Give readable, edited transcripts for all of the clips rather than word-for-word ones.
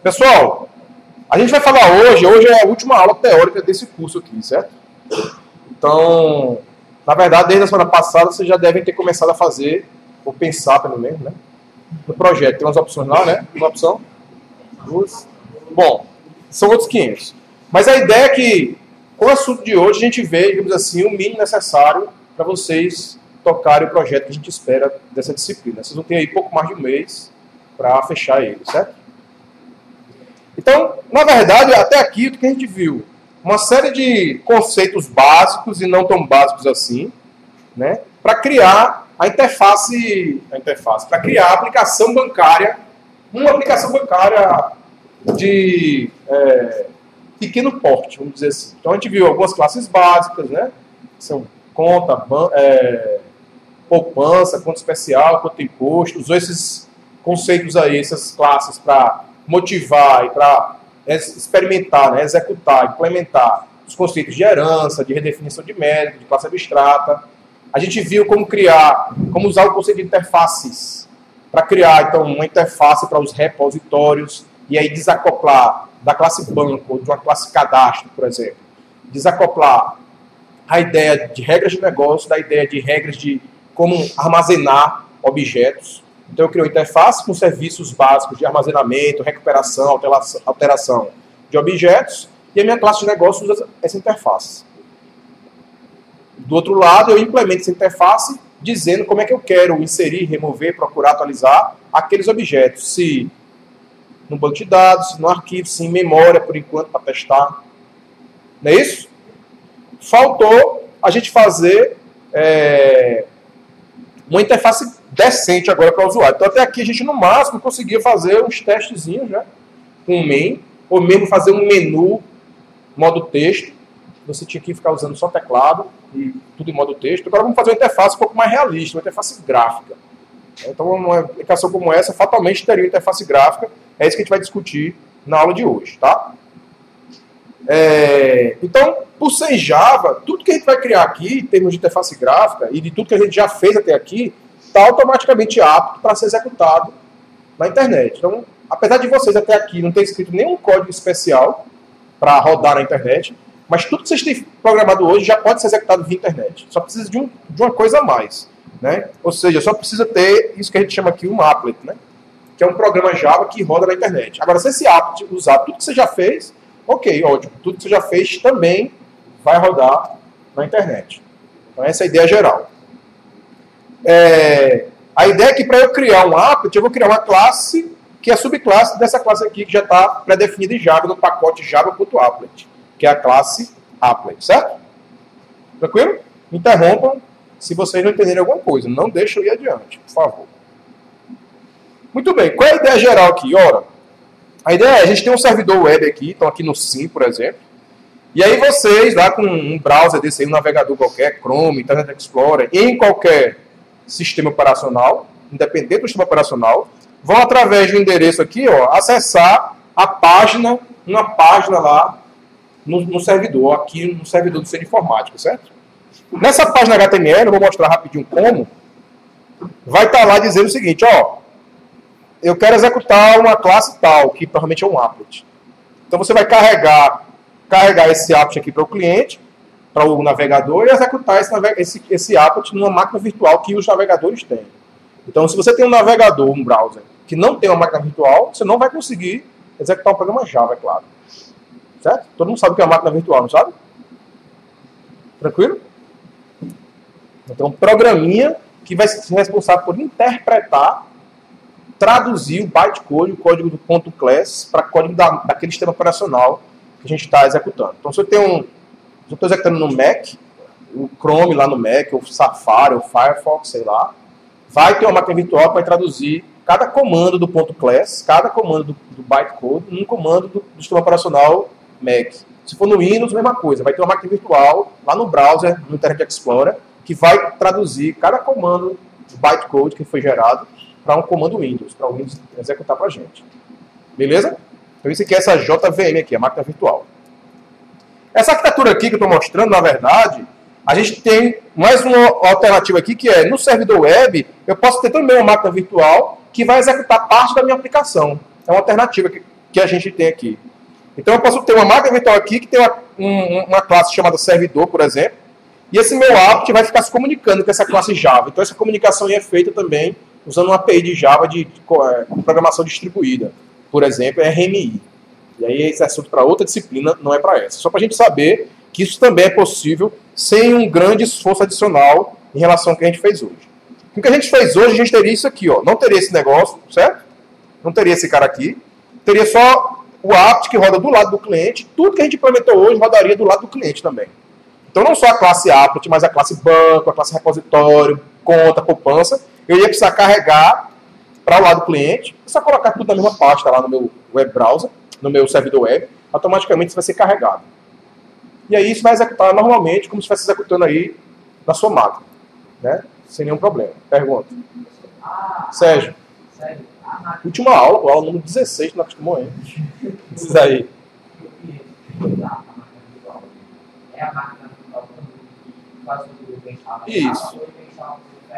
Pessoal, a gente vai falar hoje é a última aula teórica desse curso aqui, certo? Então, na verdade, desde a semana passada, vocês já devem ter começado a fazer, ou pensar pelo menos, né? No projeto. Tem umas opções lá, né? Uma opção, duas. Bom, são outros 500. Mas a ideia é que, com o assunto de hoje, a gente vê, digamos assim, o mínimo necessário para vocês tocarem o projeto que a gente espera dessa disciplina. Vocês vão ter aí pouco mais de um mês para fechar ele, certo? Então, na verdade, até aqui, o que a gente viu? Uma série de conceitos básicos e não tão básicos assim, né? Para criar a interface, para criar a aplicação bancária, uma aplicação bancária de pequeno porte, vamos dizer assim. Então, a gente viu algumas classes básicas, né? São conta, poupança, conta especial, conta imposto. Usou esses conceitos aí, essas classes para motivar e para experimentar, né, executar, implementar os conceitos de herança, de redefinição de mérito, de classe abstrata. A gente viu como usar o conceito de interfaces para criar, então, uma interface para os repositórios e aí desacoplar da classe banco ou de uma classe cadastro, por exemplo. Desacoplar a ideia de regras de negócio da ideia de regras de como armazenar objetos. Então, eu criei uma interface com serviços básicos de armazenamento, recuperação, alteração de objetos, e a minha classe de negócio usa essa interface. Do outro lado, eu implemento essa interface dizendo como é que eu quero inserir, remover, procurar, atualizar aqueles objetos. Se no banco de dados, se no arquivo, se em memória, por enquanto, para testar. Não é isso? Faltou a gente fazer uma interface decente agora para o usuário. Então, até aqui, a gente, no máximo, conseguia fazer uns testezinhos, né? Com o main, ou mesmo fazer um menu modo texto. Você tinha que ficar usando só teclado e tudo em modo texto. Agora vamos fazer uma interface um pouco mais realista, uma interface gráfica. Então, uma aplicação como essa, fatalmente teria uma interface gráfica. É isso que a gente vai discutir na aula de hoje, tá? Então, por ser Java, tudo que a gente vai criar aqui, em termos de interface gráfica, e de tudo que a gente já fez até aqui, está automaticamente apto para ser executado na internet. Então, apesar de vocês até aqui não terem escrito nenhum código especial para rodar na internet, mas tudo que vocês têm programado hoje já pode ser executado via internet. Só precisa de uma coisa a mais, né? Ou seja, só precisa ter isso que a gente chama aqui um applet, né? Que é um programa Java que roda na internet. Agora, se esse applet usar tudo que você já fez, ok, ótimo. Tudo que você já fez também vai rodar na internet. Então, essa é a ideia geral. A ideia é que para eu criar um applet, eu vou criar uma classe que é a subclasse dessa classe aqui que já está pré-definida em Java no pacote java.applet, que é a classe applet, certo? Tranquilo? Interrompam se vocês não entenderem alguma coisa. Não deixem eu ir adiante, por favor. Muito bem. Qual é a ideia geral aqui? Ora, a ideia é, a gente tem um servidor web aqui, então aqui no SIM, por exemplo, e aí vocês, lá com um browser desse aí, um navegador qualquer, Chrome, Internet Explorer, em qualquer sistema operacional, independente do sistema operacional, vão através do endereço aqui, ó, acessar a página, uma página lá no servidor, aqui no servidor do Centro de Informática, certo? Nessa página HTML, eu vou mostrar rapidinho como, vai estar lá dizendo o seguinte, ó, eu quero executar uma classe tal, que provavelmente é um applet. Então você vai carregar esse applet aqui para o cliente, para o navegador, e executar esse applet numa máquina virtual que os navegadores têm. Então, se você tem um navegador, um browser, que não tem uma máquina virtual, você não vai conseguir executar um programa Java, é claro. Certo? Todo mundo sabe o que é uma máquina virtual, não sabe? Tranquilo? Então, um programinha que vai ser responsável por interpretar, traduzir o bytecode, o código do ponto .class, para código daquele sistema operacional que a gente está executando. Então, se eu estou executando no Mac, o Chrome lá no Mac, ou o Safari, ou o Firefox, sei lá, vai ter uma máquina virtual que vai traduzir cada comando do ponto .class, cada comando do bytecode, num comando do sistema operacional Mac. Se for no Windows, mesma coisa. Vai ter uma máquina virtual lá no browser, no Internet Explorer, que vai traduzir cada comando do bytecode que foi gerado para um comando Windows, para o Windows executar para a gente. Beleza? Então isso aqui é essa JVM aqui, a máquina virtual. Essa arquitetura aqui que eu estou mostrando, na verdade, a gente tem mais uma alternativa aqui, que é, no servidor web, eu posso ter também uma máquina virtual que vai executar parte da minha aplicação. É uma alternativa que a gente tem aqui. Então eu posso ter uma máquina virtual aqui que tem uma classe chamada servidor, por exemplo, e esse meu apt vai ficar se comunicando com essa classe Java. Então essa comunicação é feita também usando uma API de Java de programação distribuída, por exemplo, RMI. E aí esse assunto para outra disciplina, não é para essa. Só para a gente saber que isso também é possível sem um grande esforço adicional em relação ao que a gente fez hoje. O que a gente fez hoje, a gente teria isso aqui, ó. Não teria esse negócio, certo? Não teria esse cara aqui. Teria só o apt que roda do lado do cliente. Tudo que a gente implementou hoje rodaria do lado do cliente também. Então não só a classe apt, mas a classe banco, a classe repositório, conta, poupança. Eu ia precisar carregar para o lado do cliente. É só colocar tudo na mesma pasta lá no meu web browser, no meu servidor web. Automaticamente isso vai ser carregado. E aí isso vai executar normalmente, como se estivesse executando aí na sua máquina, né? Sem nenhum problema. Pergunta. Sérgio. Última aula, aula número 16, não acostumou ainda. Isso aí. É a máquina virtual que faz o benchmark. Isso.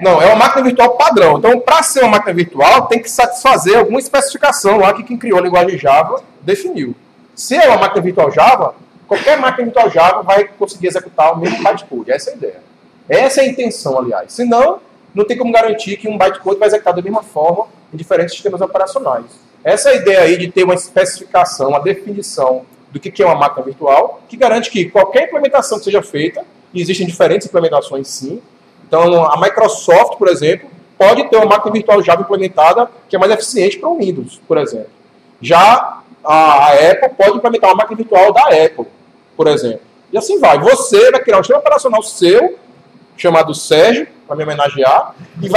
Não, é uma máquina virtual padrão. Então, para ser uma máquina virtual, tem que satisfazer alguma especificação lá que quem criou a linguagem Java definiu. Se é uma máquina virtual Java, qualquer máquina virtual Java vai conseguir executar o mesmo bytecode. Essa é a ideia. Essa é a intenção, aliás. Senão, não tem como garantir que um bytecode vai executar da mesma forma em diferentes sistemas operacionais. Essa é a ideia aí de ter uma especificação, uma definição do que é uma máquina virtual, que garante que qualquer implementação que seja feita, e existem diferentes implementações sim. Então, a Microsoft, por exemplo, pode ter uma máquina virtual Java implementada que é mais eficiente para o Windows, por exemplo. Já a Apple pode implementar uma máquina virtual da Apple, por exemplo. E assim vai. Você vai criar um sistema operacional seu, chamado Sérgio, para me homenagear, e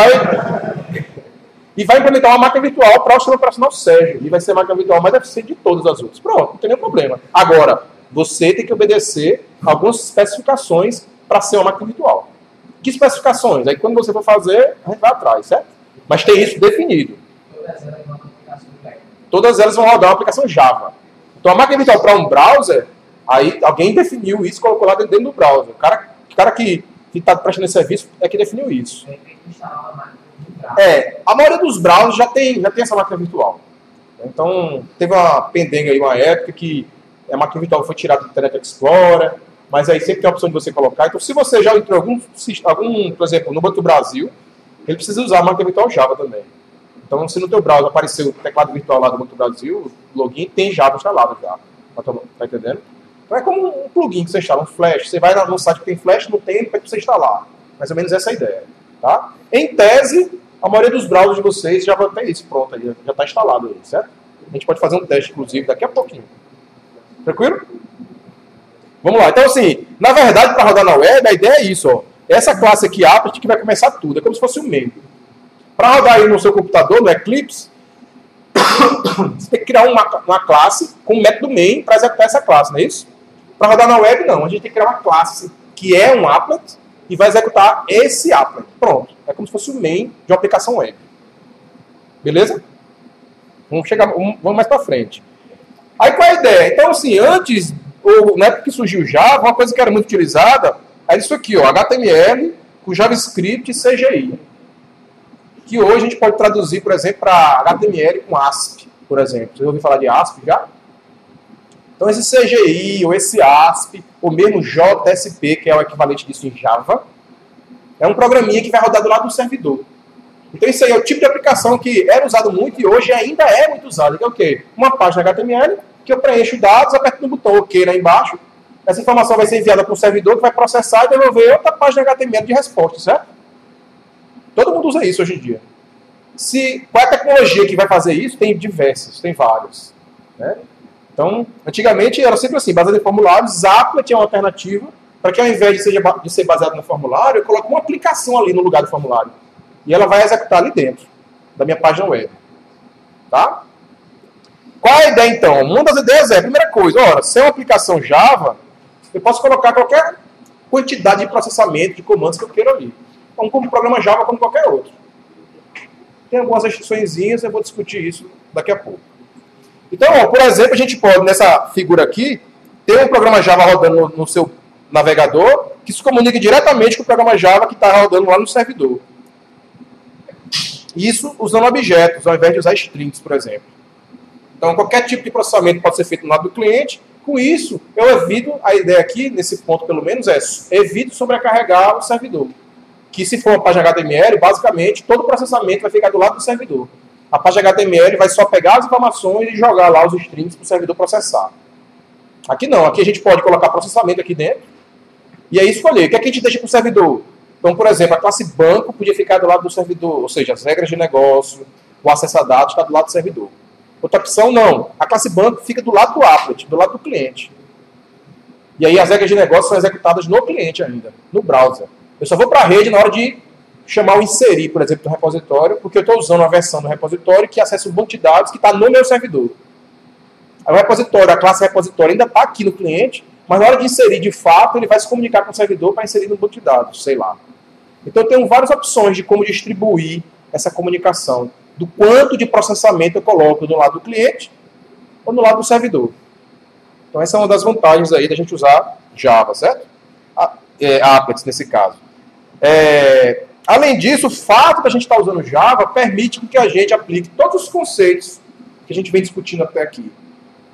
vai implementar uma máquina virtual para o sistema operacional Sérgio. E vai ser a máquina virtual mais eficiente de todas as outras. Pronto, não tem nenhum problema. Agora, você tem que obedecer algumas especificações para ser uma máquina virtual. Que especificações? Aí quando você for fazer, a gente vai atrás, certo? Mas tem isso definido. Todas elas vão rodar uma aplicação Java. Então a máquina virtual para um browser, aí alguém definiu isso, colocou lá dentro do browser. O cara que está prestando esse serviço é que definiu isso. A maioria dos browsers já tem essa máquina virtual. Então teve uma pendenga aí, uma época que a máquina virtual foi tirada do Internet Explorer, mas aí sempre tem a opção de você colocar. Então se você já entrou algum por exemplo, no Banco do Brasil, ele precisa usar a máquina virtual Java também. Então, se no teu browser apareceu o teclado virtual lá do Banco do Brasil, o login tem Java instalado já. Tá entendendo? Então é como um plugin que você instala, um Flash. Você vai no site que tem Flash, não tem, para você instalar. Mais ou menos essa é a ideia. Tá? Em tese, a maioria dos browsers de vocês já vai ter isso pronto aí, já está instalado aí, certo? A gente pode fazer um teste, inclusive, daqui a pouquinho. Tranquilo? Vamos lá. Então, assim, na verdade, para rodar na web, a ideia é isso, ó. Essa classe aqui, apt, que vai começar tudo. É como se fosse um membro. Para rodar aí no seu computador, no Eclipse, você tem que criar uma classe com o método main para executar essa classe, não é isso? Para rodar na web, não. A gente tem que criar uma classe que é um applet e vai executar esse applet. Pronto. É como se fosse o main de uma aplicação web. Beleza? Vamos mais para frente. Aí qual é a ideia? Então, assim, antes, na época que surgiu o Java, uma coisa que era muito utilizada era isso aqui, ó, HTML com JavaScript e CGI. Que hoje a gente pode traduzir, por exemplo, para HTML com ASP, por exemplo. Vocês ouviram falar de ASP já? Então esse CGI, ou esse ASP, ou mesmo JSP, que é o equivalente disso em Java, é um programinha que vai rodar do lado do servidor. Então isso aí é o tipo de aplicação que era usado muito e hoje ainda é muito usado. Que é o quê? Uma página HTML, que eu preencho dados, aperto no botão OK lá embaixo. Essa informação vai ser enviada para o servidor, que vai processar e devolver outra página HTML de resposta, certo? Todo mundo usa isso hoje em dia. Qual é a tecnologia que vai fazer isso? Tem diversas, tem várias. Né? Então, antigamente era sempre assim, baseado em formulários. Applet é uma alternativa para que ao invés de ser baseado no formulário, eu coloque uma aplicação ali no lugar do formulário. E ela vai executar ali dentro da minha página web. Tá? Qual é a ideia então? Uma das ideias é, primeira coisa, ora, se é uma aplicação Java, eu posso colocar qualquer quantidade de processamento de comandos que eu queira ali. Então, como programa Java, como qualquer outro. Tem algumas restriçõezinhas, eu vou discutir isso daqui a pouco. Então, ó, por exemplo, a gente pode, nessa figura aqui, ter um programa Java rodando no seu navegador, que se comunique diretamente com o programa Java que está rodando lá no servidor. Isso usando objetos, ao invés de usar strings, por exemplo. Então, qualquer tipo de processamento pode ser feito no lado do cliente. Com isso, eu evito, a ideia aqui, nesse ponto pelo menos, é evito sobrecarregar o servidor. Que se for uma página HTML, basicamente, todo o processamento vai ficar do lado do servidor. A página HTML vai só pegar as informações e jogar lá os strings para o servidor processar. Aqui não, aqui a gente pode colocar processamento aqui dentro e aí escolher. O que é que a gente deixa para o servidor? Então, por exemplo, a classe banco podia ficar do lado do servidor, ou seja, as regras de negócio, o acesso a dados está do lado do servidor. Outra opção, não. A classe banco fica do lado do applet, do lado do cliente. E aí as regras de negócio são executadas no cliente ainda, no browser. Eu só vou para a rede na hora de chamar o inserir, por exemplo, do repositório, porque eu estou usando uma versão do repositório que acessa um banco de dados que está no meu servidor. Aí o repositório, a classe repositório ainda está aqui no cliente, mas na hora de inserir de fato, ele vai se comunicar com o servidor para inserir no banco de dados, sei lá. Então eu tenho várias opções de como distribuir essa comunicação, do quanto de processamento eu coloco no lado do cliente ou no lado do servidor. Então essa é uma das vantagens aí da gente usar Java, certo? Applets nesse caso. Além disso, o fato da gente estar usando Java permite que a gente aplique todos os conceitos que a gente vem discutindo até aqui.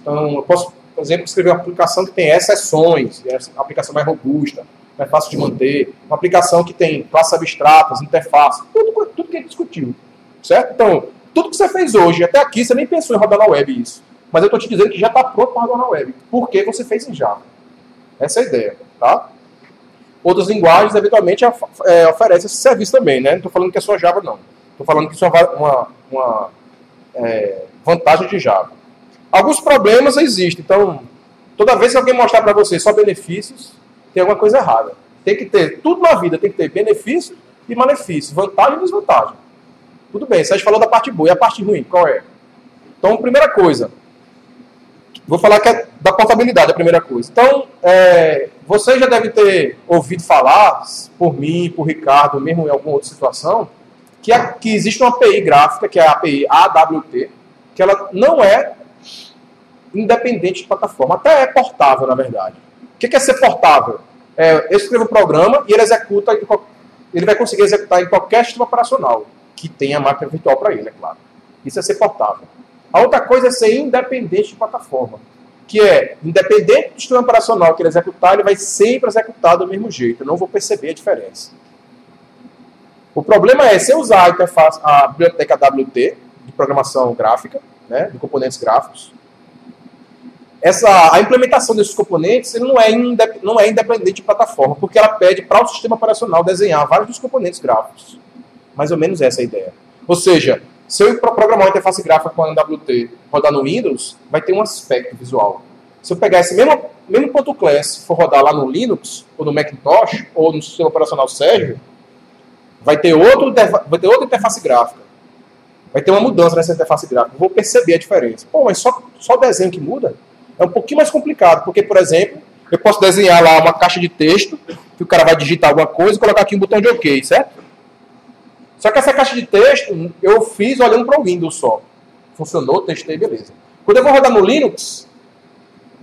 Então, eu posso, por exemplo, escrever uma aplicação que tem exceções, é uma aplicação mais robusta, mais fácil de manter, uma aplicação que tem classes abstratas, interface, tudo que a gente discutiu, certo? Então, tudo que você fez hoje, até aqui, você nem pensou em rodar na web isso. Mas eu estou te dizendo que já está pronto para rodar na web, porque você fez em Java. Essa é a ideia, tá? Outras linguagens, eventualmente, oferecem esse serviço também, né? Não estou falando que é só Java, não. Estou falando que isso é uma vantagem de Java. Alguns problemas existem. Então, toda vez que alguém mostrar para você só benefícios, tem alguma coisa errada. Tem que ter, tudo na vida tem que ter benefício e malefício, vantagem e desvantagem. Tudo bem, você falou da parte boa. E a parte ruim, qual é? Então, primeira coisa. Vou falar que é da portabilidade, a primeira coisa. Então, você já deve ter ouvido falar, por mim, por Ricardo, mesmo em alguma outra situação, que existe uma API gráfica, que é a API AWT, que ela não é independente de plataforma. Até é portável, na verdade. O que é ser portável? Eu escrevo um programa e ele vai conseguir executar em qualquer sistema operacional que tenha máquina virtual para ele, é claro. Isso é ser portável. A outra coisa é ser independente de plataforma, que é, independente do sistema operacional que ele executar, ele vai sempre executar do mesmo jeito. Eu não vou perceber a diferença. O problema é, se eu usar a interface, a biblioteca AWT, de programação gráfica, né, de componentes gráficos, a implementação desses componentes ele não é independente de plataforma, porque ela pede para o sistema operacional desenhar vários dos componentes gráficos. Mais ou menos essa é a ideia. Ou seja, se eu programar uma interface gráfica com a AWT rodar no Windows, vai ter um aspecto visual. Se eu pegar esse mesmo .class e for rodar lá no Linux, ou no Macintosh, ou no sistema operacional Sergio, vai ter outra interface gráfica. Vai ter uma mudança nessa interface gráfica. Eu vou perceber a diferença. Pô, mas só o desenho que muda? É um pouquinho mais complicado, porque, por exemplo, eu posso desenhar lá uma caixa de texto, que o cara vai digitar alguma coisa e colocar aqui um botão de OK, certo? Só que essa caixa de texto eu fiz olhando para o Windows só. Funcionou, testei, beleza. Quando eu vou rodar no Linux,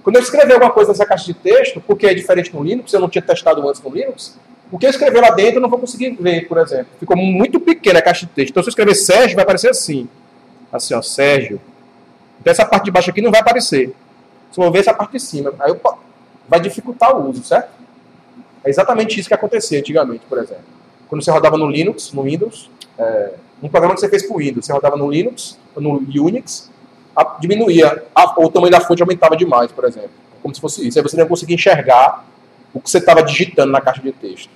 quando eu escrever alguma coisa nessa caixa de texto, porque é diferente no Linux, eu não tinha testado antes no Linux, o que eu escrever lá dentro eu não vou conseguir ver, por exemplo. Ficou muito pequena a caixa de texto. Então, se eu escrever Sérgio, vai aparecer assim. Assim, ó, Sérgio. Então, essa parte de baixo aqui não vai aparecer. Se eu vou ver essa parte de cima, aí vai dificultar o uso, certo? É exatamente isso que acontecia antigamente, por exemplo. Quando você rodava no Linux, no Windows, um programa que você fez para o Windows, você rodava no Linux, ou no Unix, diminuía, o tamanho da fonte aumentava demais, por exemplo. Como se fosse isso. Aí você não conseguia enxergar o que você estava digitando na caixa de texto.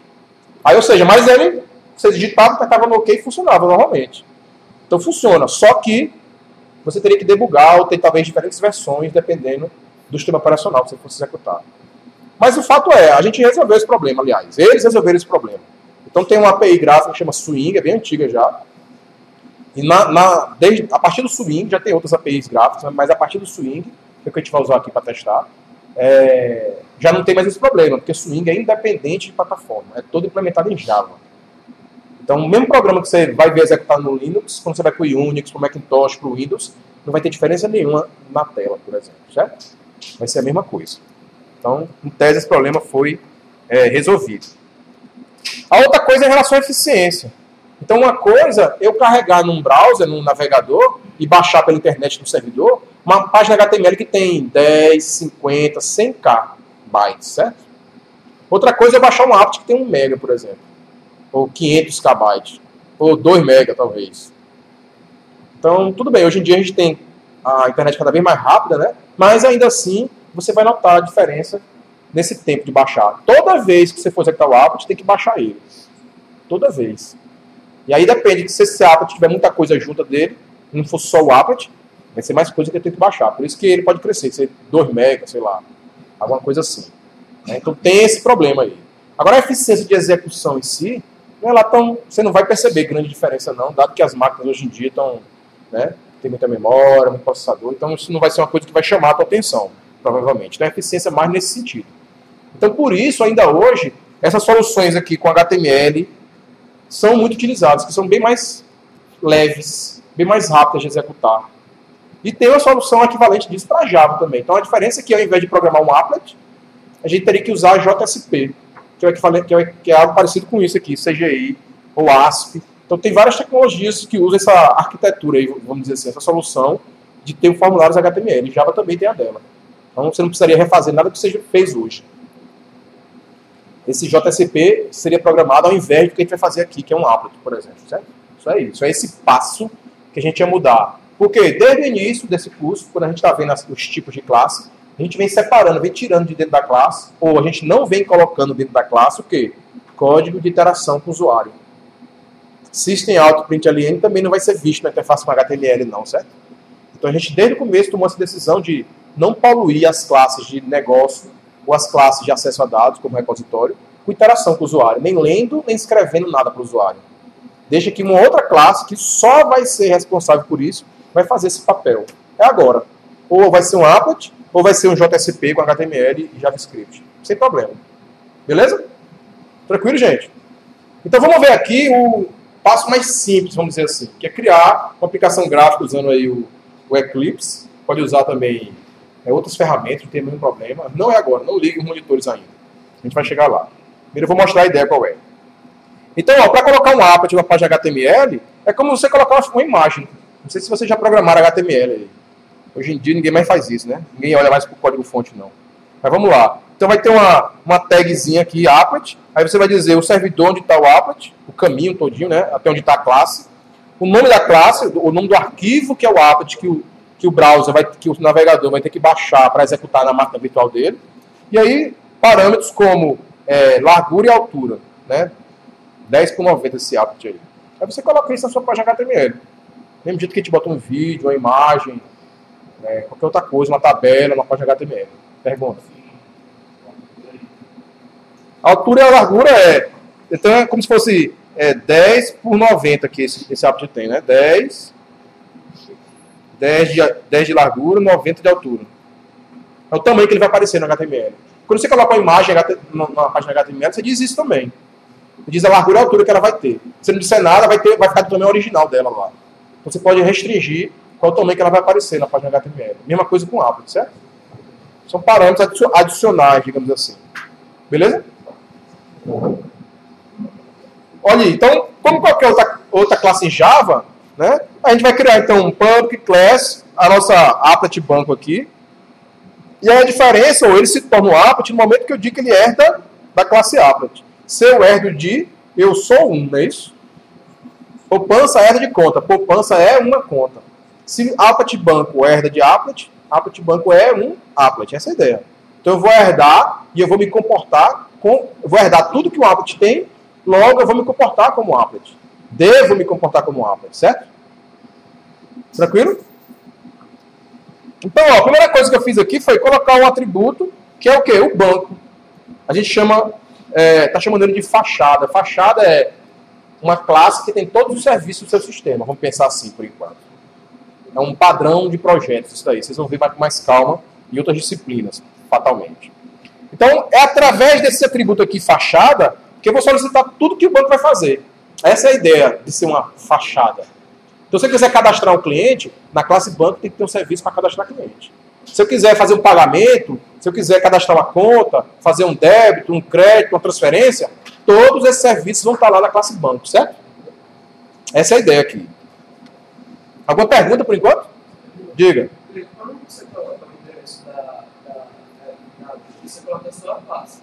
Aí, ou seja, mas você digitava, apertava no OK e funcionava normalmente. Então funciona, só que você teria que debugar ou ter talvez diferentes versões, dependendo do sistema operacional que você fosse executar. Mas o fato é, a gente resolveu esse problema, aliás. Eles resolveram esse problema. Então tem uma API gráfica que chama Swing, é bem antiga já. E a partir do Swing, já tem outras APIs gráficas, mas a partir do Swing, que é o que a gente vai usar aqui para testar, já não tem mais esse problema, porque Swing é independente de plataforma. É todo implementado em Java. Então, o mesmo programa que você vai ver executado no Linux, quando você vai para o Unix, para o Macintosh, para o Windows, não vai ter diferença nenhuma na tela, por exemplo, certo? Vai ser a mesma coisa. Então, em tese, esse problema foi resolvido. A outra coisa é em relação à eficiência. Então, uma coisa, eu carregar num browser, num navegador, e baixar pela internet no servidor, uma página HTML que tem 10, 50, 100k bytes, certo? Outra coisa é baixar um apt que tem 1 mega, por exemplo. Ou 500 KB. Ou 2 mega, talvez. Então, tudo bem. Hoje em dia a gente tem a internet cada vez mais rápida, né? Mas ainda assim, você vai notar a diferença nesse tempo de baixar. Toda vez que você for executar o apt, tem que baixar ele. Toda vez. E aí depende que se esse apt tiver muita coisa junto dele, não for só o apt, vai ser mais coisa que eu tenho que baixar. Por isso que ele pode crescer, ser 2 mega, sei lá. Alguma coisa assim. Então tem esse problema aí. Agora a eficiência de execução em si, não é lá tão, você não vai perceber grande diferença não, dado que as máquinas hoje em dia estão, né, tem muita memória, muito processador, então isso não vai ser uma coisa que vai chamar a tua atenção, provavelmente. Então a eficiência é mais nesse sentido. Então por isso, ainda hoje, essas soluções aqui com HTML são muito utilizadas, que são bem mais leves, bem mais rápidas de executar. E tem uma solução equivalente disso para Java também. Então a diferença é que ao invés de programar um applet, a gente teria que usar JSP, que é algo parecido com isso aqui, CGI ou ASP. Então tem várias tecnologias que usam essa arquitetura, aí, vamos dizer assim, essa solução de ter formulários HTML. Java também tem a dela. Então você não precisaria refazer nada que você fez hoje. Esse JSP seria programado ao invés do que a gente vai fazer aqui, que é um applet, por exemplo. Certo? Isso é isso. É esse passo que a gente ia mudar. Porque desde o início desse curso, quando a gente está vendo os tipos de classe, a gente vem separando, vem tirando de dentro da classe, ou a gente não vem colocando dentro da classe o quê? Código de interação com o usuário. System.out.println também não vai ser visto na interface com HTML não, certo? Então a gente desde o começo tomou essa decisão de não poluir as classes de negócio ou as classes de acesso a dados, como repositório, com interação com o usuário, nem lendo, nem escrevendo nada para o usuário. Deixa que uma outra classe que só vai ser responsável por isso, vai fazer esse papel. É agora. Ou vai ser um applet, ou vai ser um JSP com HTML e JavaScript. Sem problema. Beleza? Tranquilo, gente? Então vamos ver aqui o passo mais simples, vamos dizer assim, que é criar uma aplicação gráfica usando aí o Eclipse. Pode usar também outras ferramentas, não tem nenhum problema. Não é agora, não ligue os monitores ainda. A gente vai chegar lá. Primeiro eu vou mostrar a ideia qual é. Então, para colocar um applet na página HTML, é como você colocar uma imagem. Não sei se vocês já programaram HTML aí. Hoje em dia ninguém mais faz isso, né? Ninguém olha mais para o código-fonte, não. Mas vamos lá. Então vai ter uma tagzinha aqui, applet. Aí você vai dizer o servidor onde está o applet, o caminho todinho, né? Até onde está a classe. O nome da classe, o nome do arquivo que é o applet, que o browser, que o navegador vai ter que baixar para executar na máquina virtual dele. E aí, parâmetros como largura e altura, né? 10 por 90 esse applet aí. Aí você coloca isso na sua página HTML. Mesmo jeito que a gente bota um vídeo, uma imagem, qualquer outra coisa, uma tabela, uma página HTML. Pergunta. A altura e a largura então é como se fosse 10 por 90 que esse applet tem, né? 10 de largura, 90 de altura. É o tamanho que ele vai aparecer no HTML. Quando você coloca uma imagem na página HTML, você diz isso também. Você diz a largura e a altura que ela vai ter. Se não disser nada, vai ficar do tamanho original dela lá. Então você pode restringir qual o tamanho que ela vai aparecer na página HTML. Mesma coisa com o applet, certo? São parâmetros adicionais, digamos assim. Beleza? Olha aí, então, como qualquer outra classe em Java, né, a gente vai criar então um public class, a nossa applet banco aqui. E a diferença, ou ele se torna um applet no momento que eu digo que ele herda da classe applet. Se eu herdo de, eu sou um, não é isso? Poupança herda de conta. Poupança é uma conta. Se applet banco herda de applet banco é um applet. Essa é a ideia. Então eu vou herdar e eu vou me comportar eu vou herdar tudo que o applet tem, logo eu vou me comportar como applet. Devo me comportar como applet, certo? Tranquilo? Então, a primeira coisa que eu fiz aqui foi colocar um atributo, que é o quê? O banco. A gente está chamando ele de fachada. Fachada é uma classe que tem todos os serviços do seu sistema. Vamos pensar assim, por enquanto. É um padrão de projetos, isso daí. Vocês vão ver com mais calma em outras disciplinas, fatalmente. Então, é através desse atributo aqui, fachada, que eu vou solicitar tudo que o banco vai fazer. Essa é a ideia de ser uma fachada. Então, se eu quiser cadastrar um cliente, na classe banco tem que ter um serviço para cadastrar cliente. Se eu quiser fazer um pagamento, se eu quiser cadastrar uma conta, fazer um débito, um crédito, uma transferência, todos esses serviços vão estar lá na classe banco, certo? Essa é a ideia aqui. Alguma pergunta por enquanto? Diga. Quando você coloca o endereço você coloca a sua classe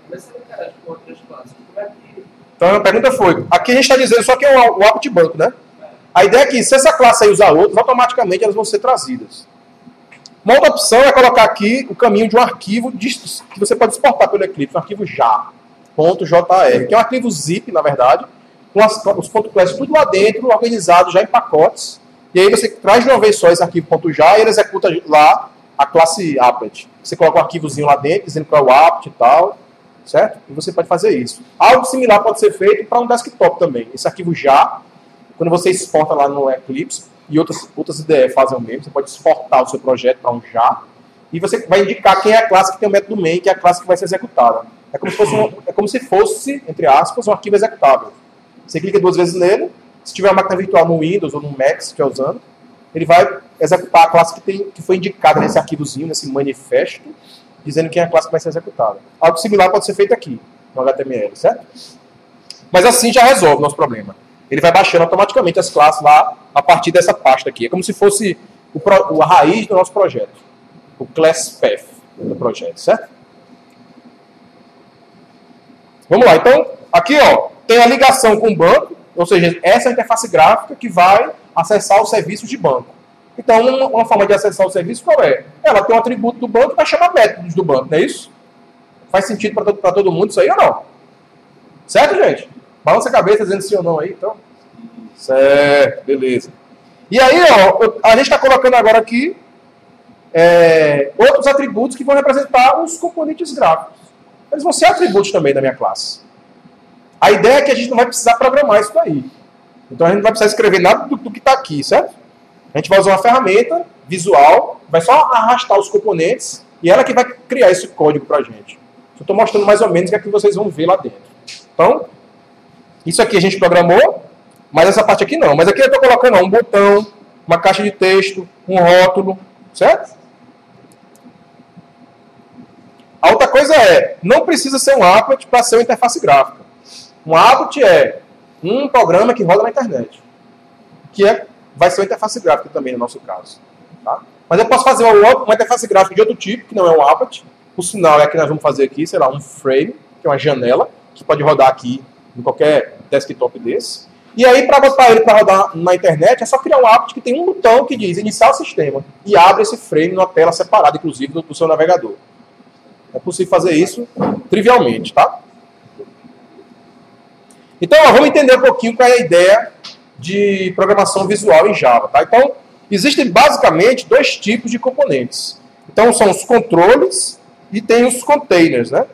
mas você não interage com outras classes. Como é que... Então a pergunta foi, aqui a gente está dizendo só que é o apt banco, né? A ideia é que se essa classe aí usar outros, automaticamente elas vão ser trazidas. Uma outra opção é colocar aqui o caminho de um arquivo que você pode exportar pelo Eclipse, um arquivo .jar, que é um arquivo zip, na verdade, com os .class tudo lá dentro, organizado já em pacotes. E aí você traz de uma vez só esse arquivo .jar e ele executa lá a classe applet. Você coloca um arquivozinho lá dentro, dizendo qual é o apt e tal, certo? E você pode fazer isso. Algo similar pode ser feito para um desktop também. Esse arquivo jar, quando você exporta lá no Eclipse, e outras IDE fazem o mesmo, você pode exportar o seu projeto para um jar, e você vai indicar quem é a classe que tem o método main, que é a classe que vai ser executada. É como se fosse, entre aspas, um arquivo executável. Você clica 2 vezes nele, se tiver uma máquina virtual no Windows ou no Mac, se estiver usando, ele vai executar a classe que foi indicada nesse arquivozinho, nesse manifesto, dizendo quem é a classe que vai ser executada. Algo similar pode ser feito aqui, no HTML, certo? Mas assim já resolve o nosso problema. Ele vai baixando automaticamente as classes lá a partir dessa pasta aqui. É como se fosse a raiz do nosso projeto. O class path do projeto, certo? Vamos lá, então, aqui ó, tem a ligação com o banco, ou seja, essa é a interface gráfica que vai acessar os serviços de banco. Então, uma forma de acessar o serviço qual é? Ela tem um atributo do banco e vai chamar métodos do banco, não é isso? Faz sentido para todo mundo isso aí ou não? Certo, gente? Balança a cabeça dizendo sim ou não aí, então. Certo, beleza. E aí, ó, a gente está colocando agora aqui outros atributos que vão representar os componentes gráficos. Eles vão ser atributos também da minha classe. A ideia é que a gente não vai precisar programar isso daí. Então a gente não vai precisar escrever nada do que está aqui, certo? A gente vai usar uma ferramenta visual, vai só arrastar os componentes e ela que vai criar esse código para a gente. Eu estou mostrando mais ou menos o que é que vocês vão ver lá dentro. Então, isso aqui a gente programou, mas essa parte aqui não. Mas aqui eu estou colocando um botão, uma caixa de texto, um rótulo, certo? A outra coisa não precisa ser um applet para ser uma interface gráfica. Um applet é um programa que roda na internet, que vai ser uma interface gráfica também no nosso caso. Tá? Mas eu posso fazer uma interface gráfica de outro tipo, que não é um applet. O sinal é que nós vamos fazer aqui, sei lá, um frame, que é uma janela, que pode rodar aqui em qualquer desktop desse. E aí, para botar ele para rodar na internet, é só criar um applet que tem um botão que diz iniciar o sistema. E abre esse frame numa tela separada, inclusive, do seu navegador. É possível fazer isso trivialmente, tá? Então, vamos entender um pouquinho qual é a ideia de programação visual em Java, tá? Então, existem basicamente 2 tipos de componentes. Então, são os controles e tem os containers, né?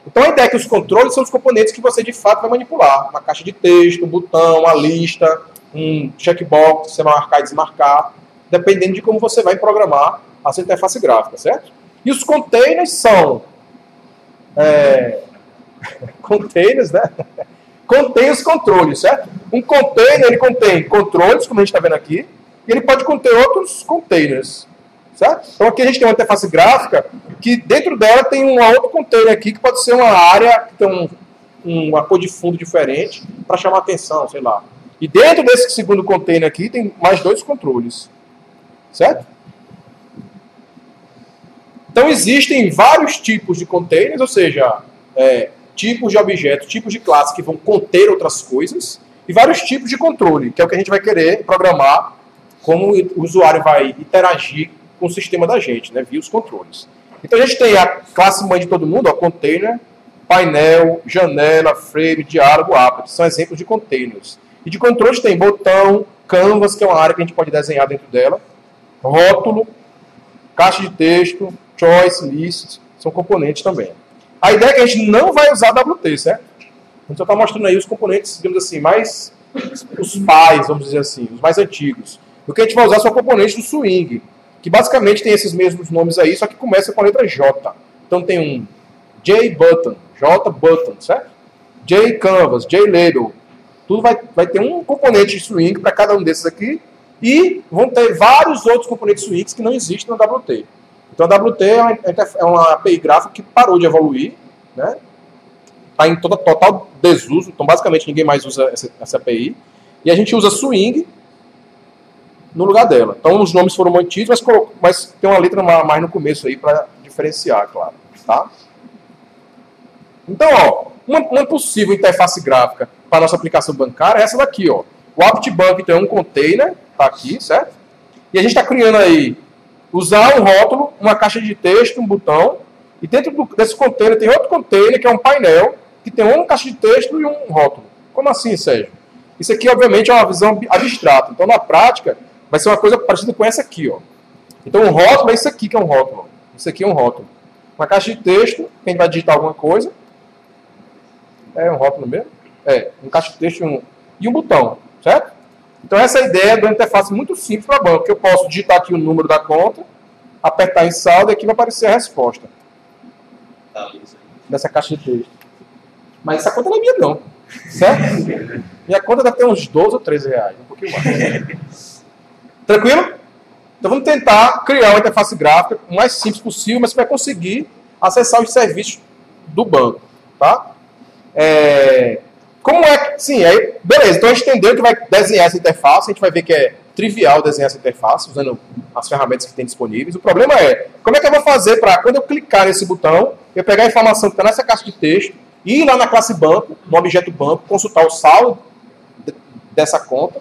Então, a ideia é que os controles são os componentes que você, de fato, vai manipular. Uma caixa de texto, um botão, uma lista, um checkbox, você vai marcar e desmarcar, dependendo de como você vai programar a sua interface gráfica, certo? E os containers são... containers, né? Contém os controles, certo? Um container, ele contém controles, como a gente está vendo aqui, e ele pode conter outros containers, certo? Então aqui a gente tem uma interface gráfica que dentro dela tem um outro container aqui, que pode ser uma área que tem uma cor de fundo diferente para chamar atenção, sei lá. E dentro desse segundo container aqui tem mais 2 controles, certo? Então existem vários tipos de containers, ou seja, tipos de objetos, tipos de classe que vão conter outras coisas, e vários tipos de controle, que é o que a gente vai querer programar, como o usuário vai interagir com o sistema da gente, né, via os controles. Então a gente tem a classe mãe de todo mundo, ó, container, painel, janela, frame, diálogo, applet, são exemplos de containers. E de controles tem botão, canvas, que é uma área que a gente pode desenhar dentro dela, rótulo, caixa de texto, choice, list, são componentes também. A ideia é que a gente não vai usar WT, certo? A gente só está mostrando aí os componentes, digamos assim, mais os pais, vamos dizer assim, os mais antigos. O que a gente vai usar são componentes do swing, que basicamente tem esses mesmos nomes aí, só que começa com a letra J. Então tem um JButton, JButton, certo? JCanvas, JLabel. Tudo vai ter um componente de swing para cada um desses aqui, e vão ter vários outros componentes swings que não existem no WT. Então a WT é uma API gráfica que parou de evoluir, né? Está em total desuso, então basicamente ninguém mais usa essa API. E a gente usa Swing, no lugar dela. Então, os nomes foram mantidos, mas tem uma letra mais no começo aí para diferenciar, claro. Tá? Então, ó, uma possível interface gráfica para a nossa aplicação bancária é essa daqui, ó. O AppTbank tem um container, tá aqui, certo? E a gente está criando aí, usar um rótulo, uma caixa de texto, um botão, e dentro desse container tem outro container, que é um painel, que tem uma caixa de texto e um rótulo. Como assim, Sérgio? Isso aqui, obviamente, é uma visão abstrata. Então, na prática, vai ser uma coisa parecida com essa aqui, ó. Então, um rótulo é isso aqui que é um rótulo. Isso aqui é um rótulo. Uma caixa de texto, quem vai digitar alguma coisa. É um rótulo mesmo? É, um caixa de texto e um botão, certo? Então, essa é a ideia de uma interface muito simples para banco, que eu posso digitar aqui o número da conta, apertar em saldo e aqui vai aparecer a resposta. Dessa caixa de texto. Mas essa conta não é minha, não. Certo? Minha conta deve ter uns 12 ou 13 reais, um pouquinho mais. Tranquilo? Então vamos tentar criar uma interface gráfica o mais simples possível, mas que vai conseguir acessar os serviços do banco. Tá? Como é que... Sim, aí, beleza. Então a gente entendeu que vai desenhar essa interface, a gente vai ver que é trivial desenhar essa interface, usando as ferramentas que tem disponíveis. O problema é, como é que eu vou fazer para, quando eu clicar nesse botão, eu pegar a informação que está nessa caixa de texto, ir lá na classe banco, no objeto banco, consultar o saldo dessa conta,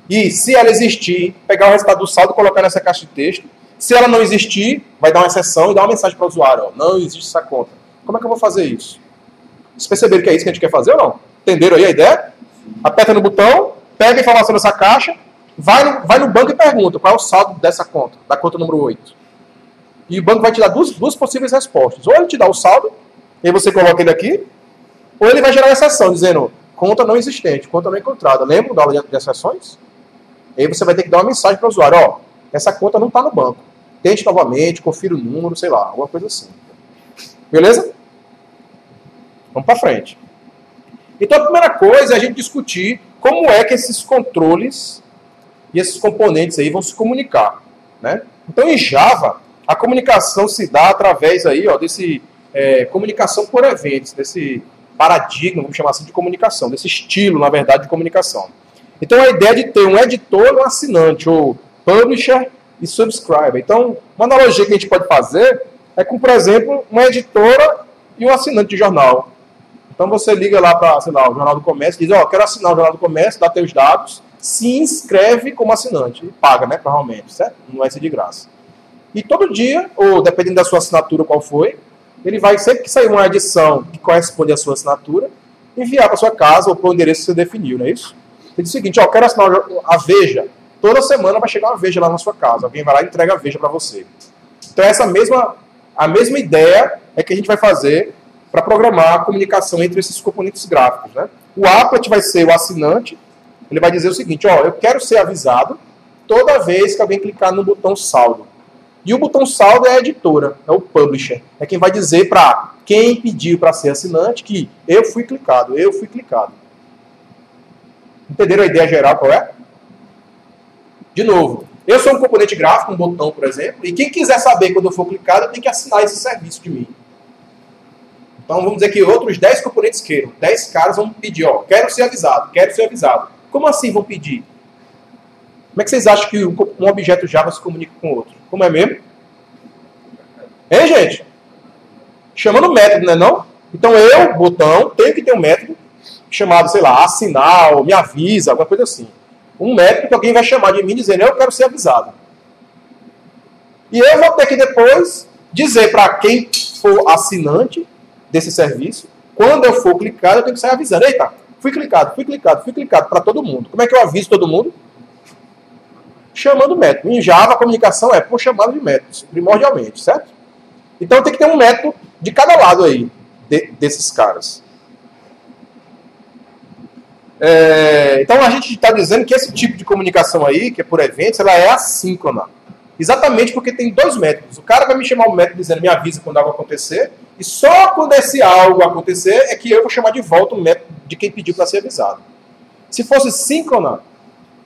e se ela existir, pegar o resultado do saldo e colocar nessa caixa de texto. Se ela não existir, vai dar uma exceção e dar uma mensagem para o usuário, ó, não existe essa conta. Como é que eu vou fazer isso? Vocês perceberam que é isso que a gente quer fazer ou não? Entenderam aí a ideia? Aperta no botão, pega a informação dessa caixa, vai no banco e pergunta qual é o saldo dessa conta, da conta número 8. E o banco vai te dar duas possíveis respostas. Ou ele te dá o saldo, e aí você coloca ele aqui, ou ele vai gerar uma exceção, dizendo conta não existente, conta não encontrada. Lembra da aula de exceções? E aí você vai ter que dar uma mensagem para o usuário, ó, essa conta não está no banco. Tente novamente, confira o número, sei lá, alguma coisa assim. Beleza? Vamos para frente. Então a primeira coisa é a gente discutir como é que esses controles e esses componentes aí vão se comunicar. Né? Então em Java, a comunicação se dá através aí, ó, desse comunicação por eventos, desse paradigma, vamos chamar assim, de comunicação, desse estilo, na verdade, de comunicação. Então a ideia de ter um editor e um assinante, ou publisher e subscriber. Então, uma analogia que a gente pode fazer é com, por exemplo, uma editora e um assinante de jornal. Então você liga lá para, sei lá, o Jornal do Comércio, diz, ó, quero assinar o Jornal do Comércio, dá teus dados, se inscreve como assinante. E paga, né, provavelmente, certo? Não vai ser de graça. E todo dia, ou dependendo da sua assinatura qual foi, ele vai, sempre que sair uma edição que corresponde à sua assinatura, enviar para sua casa ou para o endereço que você definiu, não é isso? Ele diz o seguinte, ó, quero assinar a Veja. Toda semana vai chegar uma Veja lá na sua casa. Alguém vai lá e entrega a Veja para você. Então a mesma ideia é que a gente vai fazer para programar a comunicação entre esses componentes gráficos. Né? O applet vai ser o assinante. Ele vai dizer o seguinte, ó, eu quero ser avisado toda vez que alguém clicar no botão saldo. E o botão saldo é a editora, é o publisher. É quem vai dizer para quem pediu para ser assinante que eu fui clicado. Entenderam a ideia geral qual é? De novo, eu sou um componente gráfico, um botão, por exemplo, e quem quiser saber quando eu for clicado, eu tenho que assinar esse serviço de mim. Então vamos dizer que outros 10 componentes queiram. 10 caras vão pedir, ó, quero ser avisado. Como assim vão pedir? Como é que vocês acham que um objeto Java se comunica com o outro? Como é mesmo? Hein, gente? Chamando método, não é não? Então eu, botão, tenho que ter um método chamado, sei lá, assinar, ou me avisa, alguma coisa assim. Um método que alguém vai chamar de mim dizendo, eu quero ser avisado. E eu vou ter que depois dizer para quem for assinante desse serviço, quando eu for clicado, eu tenho que sair avisando. Eita, fui clicado, para todo mundo. Como é que eu aviso todo mundo? Chamando o método. Em Java, a comunicação é por chamada de métodos, primordialmente, certo? Então tem que ter um método de cada lado aí, desses caras. Então a gente está dizendo que esse tipo de comunicação aí, que é por eventos, ela é assíncrona. Exatamente porque tem dois métodos. O cara vai me chamar um método dizendo me avisa quando algo acontecer, e só quando esse algo acontecer é que eu vou chamar de volta o método de quem pediu para ser avisado. Se fosse síncrona,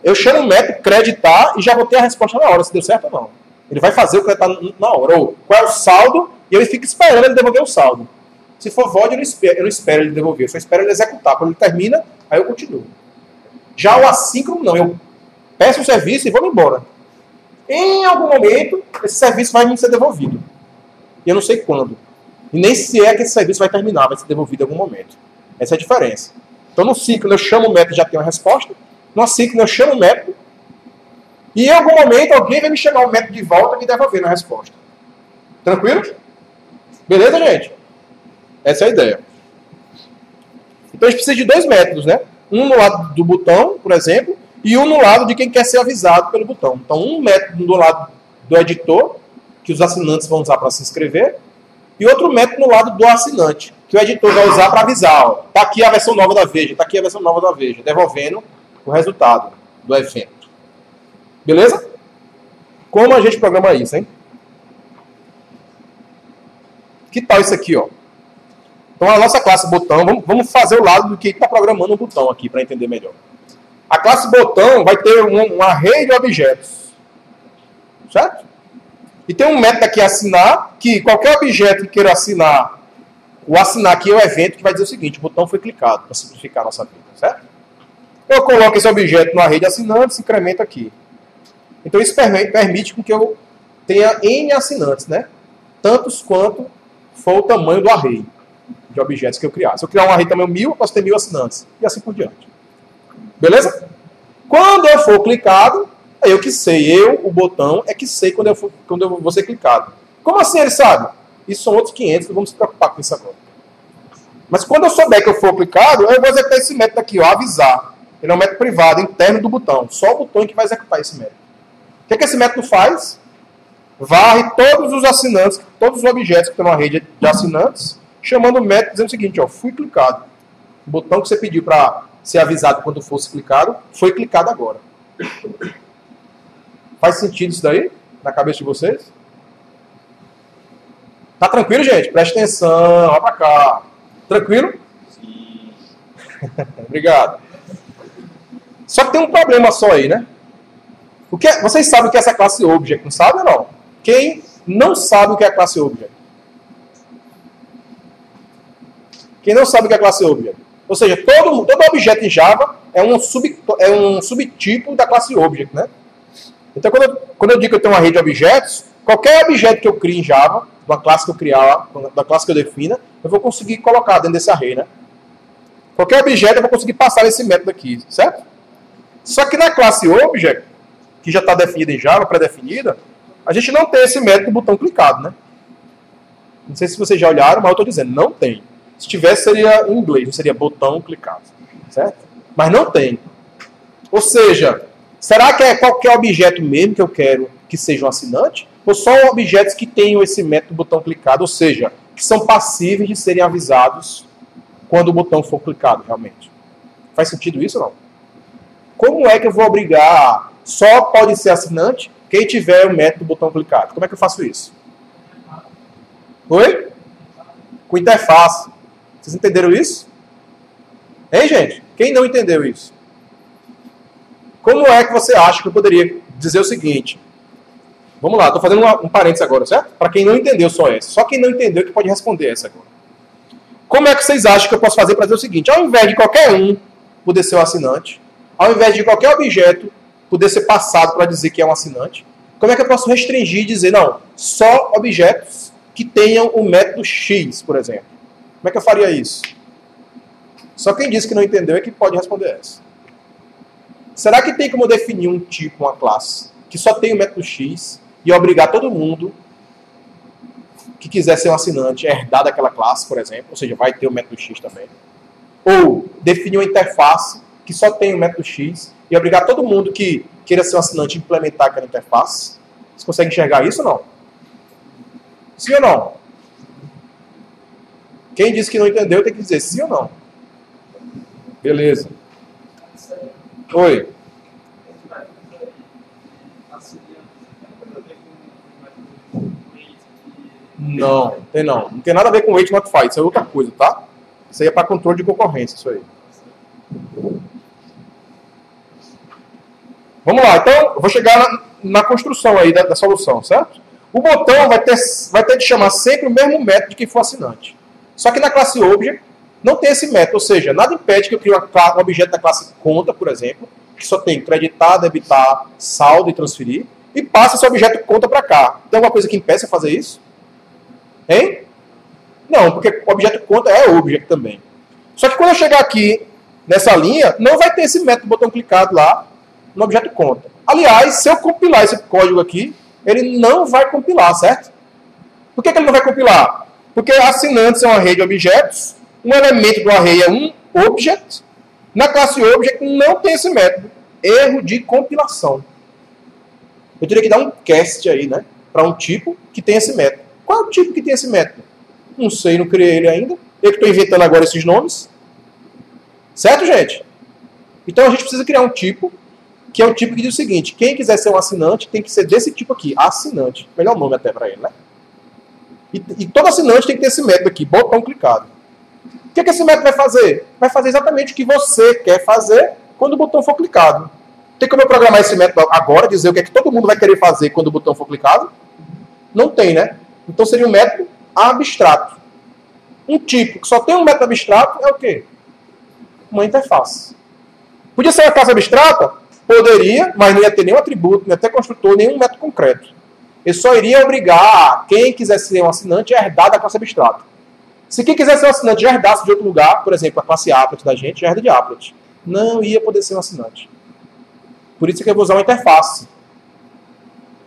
eu chamo o método creditar e já vou ter a resposta na hora, se deu certo ou não. Ele vai fazer o que está na hora. Ou qual é o saldo, e eu fico esperando ele devolver o saldo. Se for void, eu não espero ele devolver, eu só espero ele executar. Quando ele termina, aí eu continuo. Já o assíncrono, não. peço um serviço e vou embora. Em algum momento, esse serviço vai me ser devolvido. E eu não sei quando. E nem se é que esse serviço vai terminar, vai ser devolvido em algum momento. Essa é a diferença. Então, no ciclo, eu chamo o método e já tenho a resposta. No ciclo, eu chamo o método. E em algum momento, alguém vai me chamar o método de volta e me devolver na resposta. Tranquilo? Beleza, gente? Essa é a ideia. Então, a gente precisa de dois métodos, né? Um no lado do botão, por exemplo, e um no lado de quem quer ser avisado pelo botão. Então, um método do lado do editor, que os assinantes vão usar para se inscrever, e outro método no lado do assinante, que o editor vai usar para avisar. Está aqui a versão nova da Veja, está aqui a versão nova da Veja, devolvendo o resultado do evento. Beleza? Como a gente programa isso, hein? Que tal isso aqui, ó? Então, a nossa classe botão, vamos fazer o lado do que está programando o botão aqui, para entender melhor. A classe botão vai ter um array de objetos. Certo? E tem um método aqui, assinar, que qualquer objeto que queira assinar, o assinar aqui é o evento que vai dizer o seguinte, o botão foi clicado, para simplificar a nossa vida, certo? Eu coloco esse objeto no array de assinantes, incremento aqui. Então isso permite que eu tenha N assinantes, né? Tantos quanto for o tamanho do array de objetos que eu criar. Se eu criar um array tamanho 1000, eu posso ter 1000 assinantes. E assim por diante. Beleza? Quando eu for clicado, é eu que sei. O botão, é que sei quando eu vou ser clicado. Como assim ele sabe? Isso são outros 500, não vamos se preocupar com isso agora. Mas quando eu souber que eu for clicado, eu vou executar esse método aqui, ó, avisar. Ele é um método privado, interno do botão. Só o botão que vai executar esse método. O que esse método faz? Varre todos os assinantes, todos os objetos que estão na rede de assinantes, chamando o método dizendo o seguinte, ó, fui clicado. O botão que você pediu para ser avisado quando fosse clicado, foi clicado agora. Faz sentido isso daí? Na cabeça de vocês? Tá tranquilo, gente? Preste atenção, olha pra cá. Tranquilo? Sim. Obrigado. Só que tem um problema só aí, né? Vocês sabem o que é essa classe Object, não sabem ou não? Quem não sabe o que é a classe Object? Quem não sabe o que é a classe Object? Ou seja, todo objeto em Java é um subtipo da classe Object, né? Então, quando eu digo que eu tenho uma rede de objetos, qualquer objeto que eu crie em Java, da classe que eu criar, da classe que eu defina, eu vou conseguir colocar dentro desse array, né? Qualquer objeto eu vou conseguir passar esse método aqui, certo? Só que na classe Object, que já está definida em Java, pré-definida, a gente não tem esse método do botão clicado, né? Não sei se vocês já olharam, mas eu estou dizendo, não tem. Se tivesse, seria em inglês, não seria botão clicado, certo? Mas não tem. Ou seja, será que é qualquer objeto mesmo que eu quero que seja um assinante? Ou só objetos que tenham esse método botão clicado, ou seja, que são passíveis de serem avisados quando o botão for clicado, realmente? Faz sentido isso ou não? Como é que eu vou obrigar só pode ser assinante quem tiver o método botão clicado? Como é que eu faço isso? Oi? Com interface. Vocês entenderam isso? Hein, gente? Quem não entendeu isso? Como é que você acha que eu poderia dizer o seguinte? Vamos lá, estou fazendo um parênteses agora, certo? Para quem não entendeu só essa. Só quem não entendeu que pode responder essa agora. Como é que vocês acham que eu posso fazer para dizer o seguinte? Ao invés de qualquer um poder ser um assinante, ao invés de qualquer objeto poder ser passado para dizer que é um assinante, como é que eu posso restringir e dizer, não, só objetos que tenham o método X, por exemplo? Como é que eu faria isso? Só quem disse que não entendeu é que pode responder essa. Será que tem como definir um tipo, uma classe, que só tem o método X e obrigar todo mundo que quiser ser um assinante a herdar daquela classe, por exemplo, ou seja, vai ter o método X também? Ou definir uma interface que só tem o método X e obrigar todo mundo que queira ser um assinante a implementar aquela interface? Você consegue enxergar isso ou não? Sim ou não? Quem disse que não entendeu tem que dizer sim ou não. Beleza. Oi. Não, tem não. Não tem nada a ver com wait notify, isso é outra coisa, tá? Isso aí é para controle de concorrência, isso aí. Vamos lá, então, eu vou chegar na construção aí da solução, certo? O botão vai ter de chamar sempre o mesmo método de quem for assinante. Só que na classe Object não tem esse método, ou seja, nada impede que eu crie um objeto da classe conta, por exemplo, que só tem creditar, debitar, saldo e transferir, e passa esse objeto conta para cá. Tem alguma coisa que impeça fazer isso? Hein? Não, porque o objeto conta é object também. Só que quando eu chegar aqui nessa linha, não vai ter esse método botão clicado lá no objeto conta. Aliás, se eu compilar esse código aqui, ele não vai compilar, certo? Por que ele não vai compilar? Porque assinantes é um array de objetos, um elemento do array é um object, na classe object não tem esse método. Erro de compilação. Eu teria que dar um cast aí, né? Para um tipo que tem esse método. Qual é o tipo que tem esse método? Não sei, não criei ele ainda. Eu que estou inventando agora esses nomes. Certo, gente? Então a gente precisa criar um tipo, que é um tipo que diz o seguinte: quem quiser ser um assinante tem que ser desse tipo aqui, assinante. Melhor nome até para ele, né? E todo assinante tem que ter esse método aqui, botão clicado. O que esse método vai fazer? Vai fazer exatamente o que você quer fazer quando o botão for clicado. Tem como eu programar esse método agora, dizer o que é que todo mundo vai querer fazer quando o botão for clicado? Não tem, né? Então seria um método abstrato. Um tipo que só tem um método abstrato é o quê? Uma interface. Podia ser uma classe abstrata? Poderia, mas não ia ter nenhum atributo, não ia ter construtor, nenhum método concreto. Ele só iria obrigar quem quisesse ser um assinante a herdar da classe abstrata. Se quem quisesse ser um assinante já herdasse de outro lugar, por exemplo, a classe applet da gente, já herda de applet. Não ia poder ser um assinante. Por isso que eu vou usar uma interface.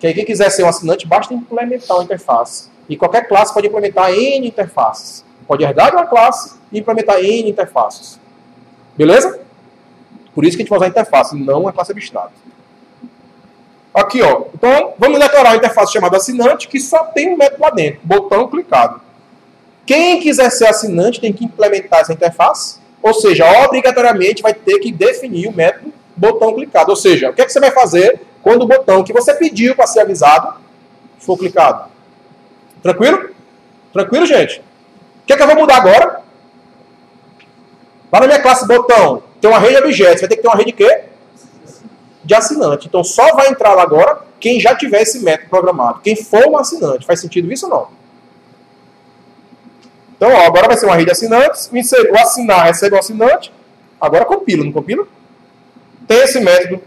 Que aí quem quiser ser um assinante, basta implementar uma interface. E qualquer classe pode implementar N interfaces. Pode herdar de uma classe e implementar N interfaces. Beleza? Por isso que a gente vai usar a interface, não a classe abstrata. Aqui, ó. Então, vamos declarar uma interface chamada assinante, que só tem um método lá dentro. Botão clicado. Quem quiser ser assinante tem que implementar essa interface. Ou seja, obrigatoriamente vai ter que definir o método botão clicado. Ou seja, o que é que você vai fazer quando o botão que você pediu para ser avisado for clicado? Tranquilo? Tranquilo, gente? O que é que eu vou mudar agora? Lá na minha classe botão, tem um array de objetos. Vai ter que ter um array de quê? De assinante. Então só vai entrar lá agora quem já tiver esse método programado. Quem for um assinante. Faz sentido isso ou não? Então, ó, agora vai ser um array de assinantes. O assinar recebe o assinante. Agora compila, não compila? Tem esse método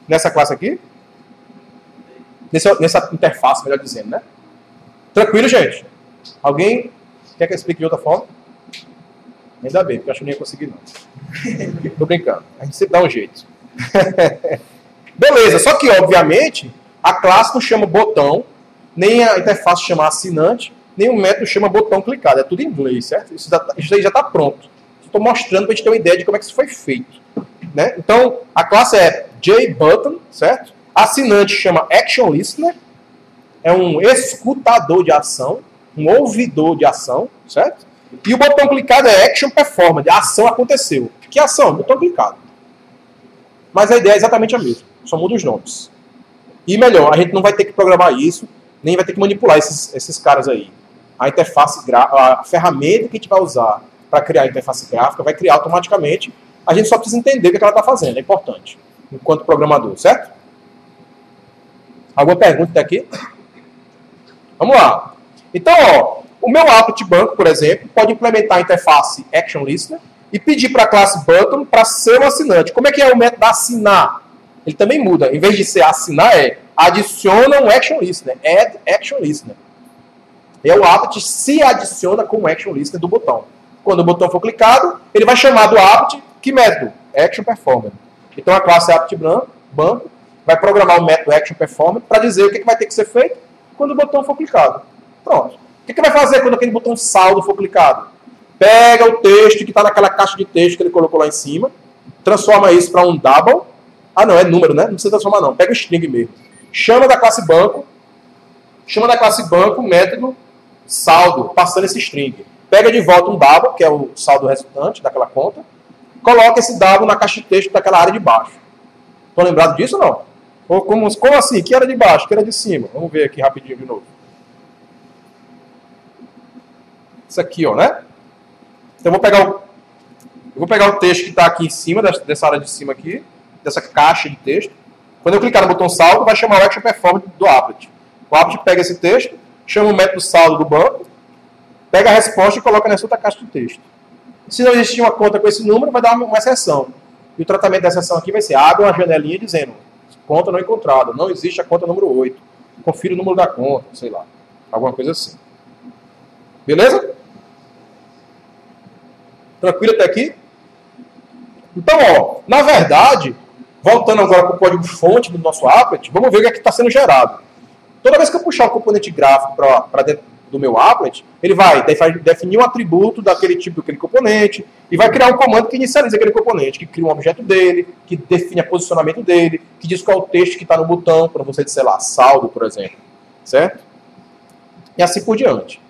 nessa classe aqui. Nessa interface, melhor dizendo, né? Tranquilo, gente? Alguém quer que eu explique de outra forma? Ainda bem, porque eu acho que não ia conseguir, não. Tô brincando. A gente sempre dá um jeito. Beleza, só que, obviamente, a classe não chama botão, nem a interface chama assinante, nem o método chama botão clicado. É tudo em inglês, certo? Isso aí já está pronto. Estou mostrando para a gente ter uma ideia de como é que isso foi feito. Né? Então, a classe é JButton, certo? Assinante chama ActionListener, é um escutador de ação, um ouvidor de ação, certo? E o botão clicado é Action Performed, a ação aconteceu. Que ação? Botão clicado. Mas a ideia é exatamente a mesma, só muda os nomes. E melhor, a gente não vai ter que programar isso, nem vai ter que manipular esses caras aí. A interface a ferramenta que a gente vai usar para criar a interface gráfica vai criar automaticamente. A gente só precisa entender o que ela está fazendo, é importante, enquanto programador, certo? Alguma pergunta até aqui? Vamos lá. Então, ó, o meu applet banco, por exemplo, pode implementar a interface ActionListener e pedir para a classe button para ser um assinante. Como é que é o método assinar? Ele também muda. Em vez de ser assinar, adiciona um ActionListener. Add ActionListener. E o applet se adiciona com o ActionListener do botão. Quando o botão for clicado, ele vai chamar do applet que método? Action Performed. Então a classe applet banco vai programar o método Action Performed para dizer o que vai ter que ser feito quando o botão for clicado. Pronto. O que vai fazer quando aquele botão saldo for clicado? Pega o texto que está naquela caixa de texto que ele colocou lá em cima, transforma isso para um double. Ah, não, é número, né? Não precisa transformar, não. Pega o string mesmo. Chama da classe banco o método saldo, passando esse string. Pega de volta um double, que é o saldo resultante daquela conta, coloca esse double na caixa de texto daquela área de baixo. Estão lembrados disso ou não? Ou como assim? Que era de baixo, que era de cima? Vamos ver aqui rapidinho de novo. Isso aqui, ó, né? Então eu vou pegar o texto que está aqui em cima, dessa área de cima aqui, dessa caixa de texto. Quando eu clicar no botão saldo, vai chamar o Action Performed do applet. O applet pega esse texto, chama o método saldo do banco, pega a resposta e coloca nessa outra caixa de texto. Se não existir uma conta com esse número, vai dar uma exceção. E o tratamento da exceção aqui vai ser, abre uma janelinha dizendo, conta não encontrada, não existe a conta número 8. Confira o número da conta, sei lá. Alguma coisa assim. Beleza? Tranquilo até aqui? Então, ó, na verdade, voltando agora para o código-fonte do nosso applet, vamos ver o que é que está sendo gerado. Toda vez que eu puxar o componente gráfico para dentro do meu applet, ele vai definir um atributo daquele tipo, daquele componente, e vai criar um comando que inicializa aquele componente, que cria um objeto dele, que define o posicionamento dele, que diz qual é o texto que está no botão, para você dizer, sei lá, saldo, por exemplo. Certo? E assim por diante.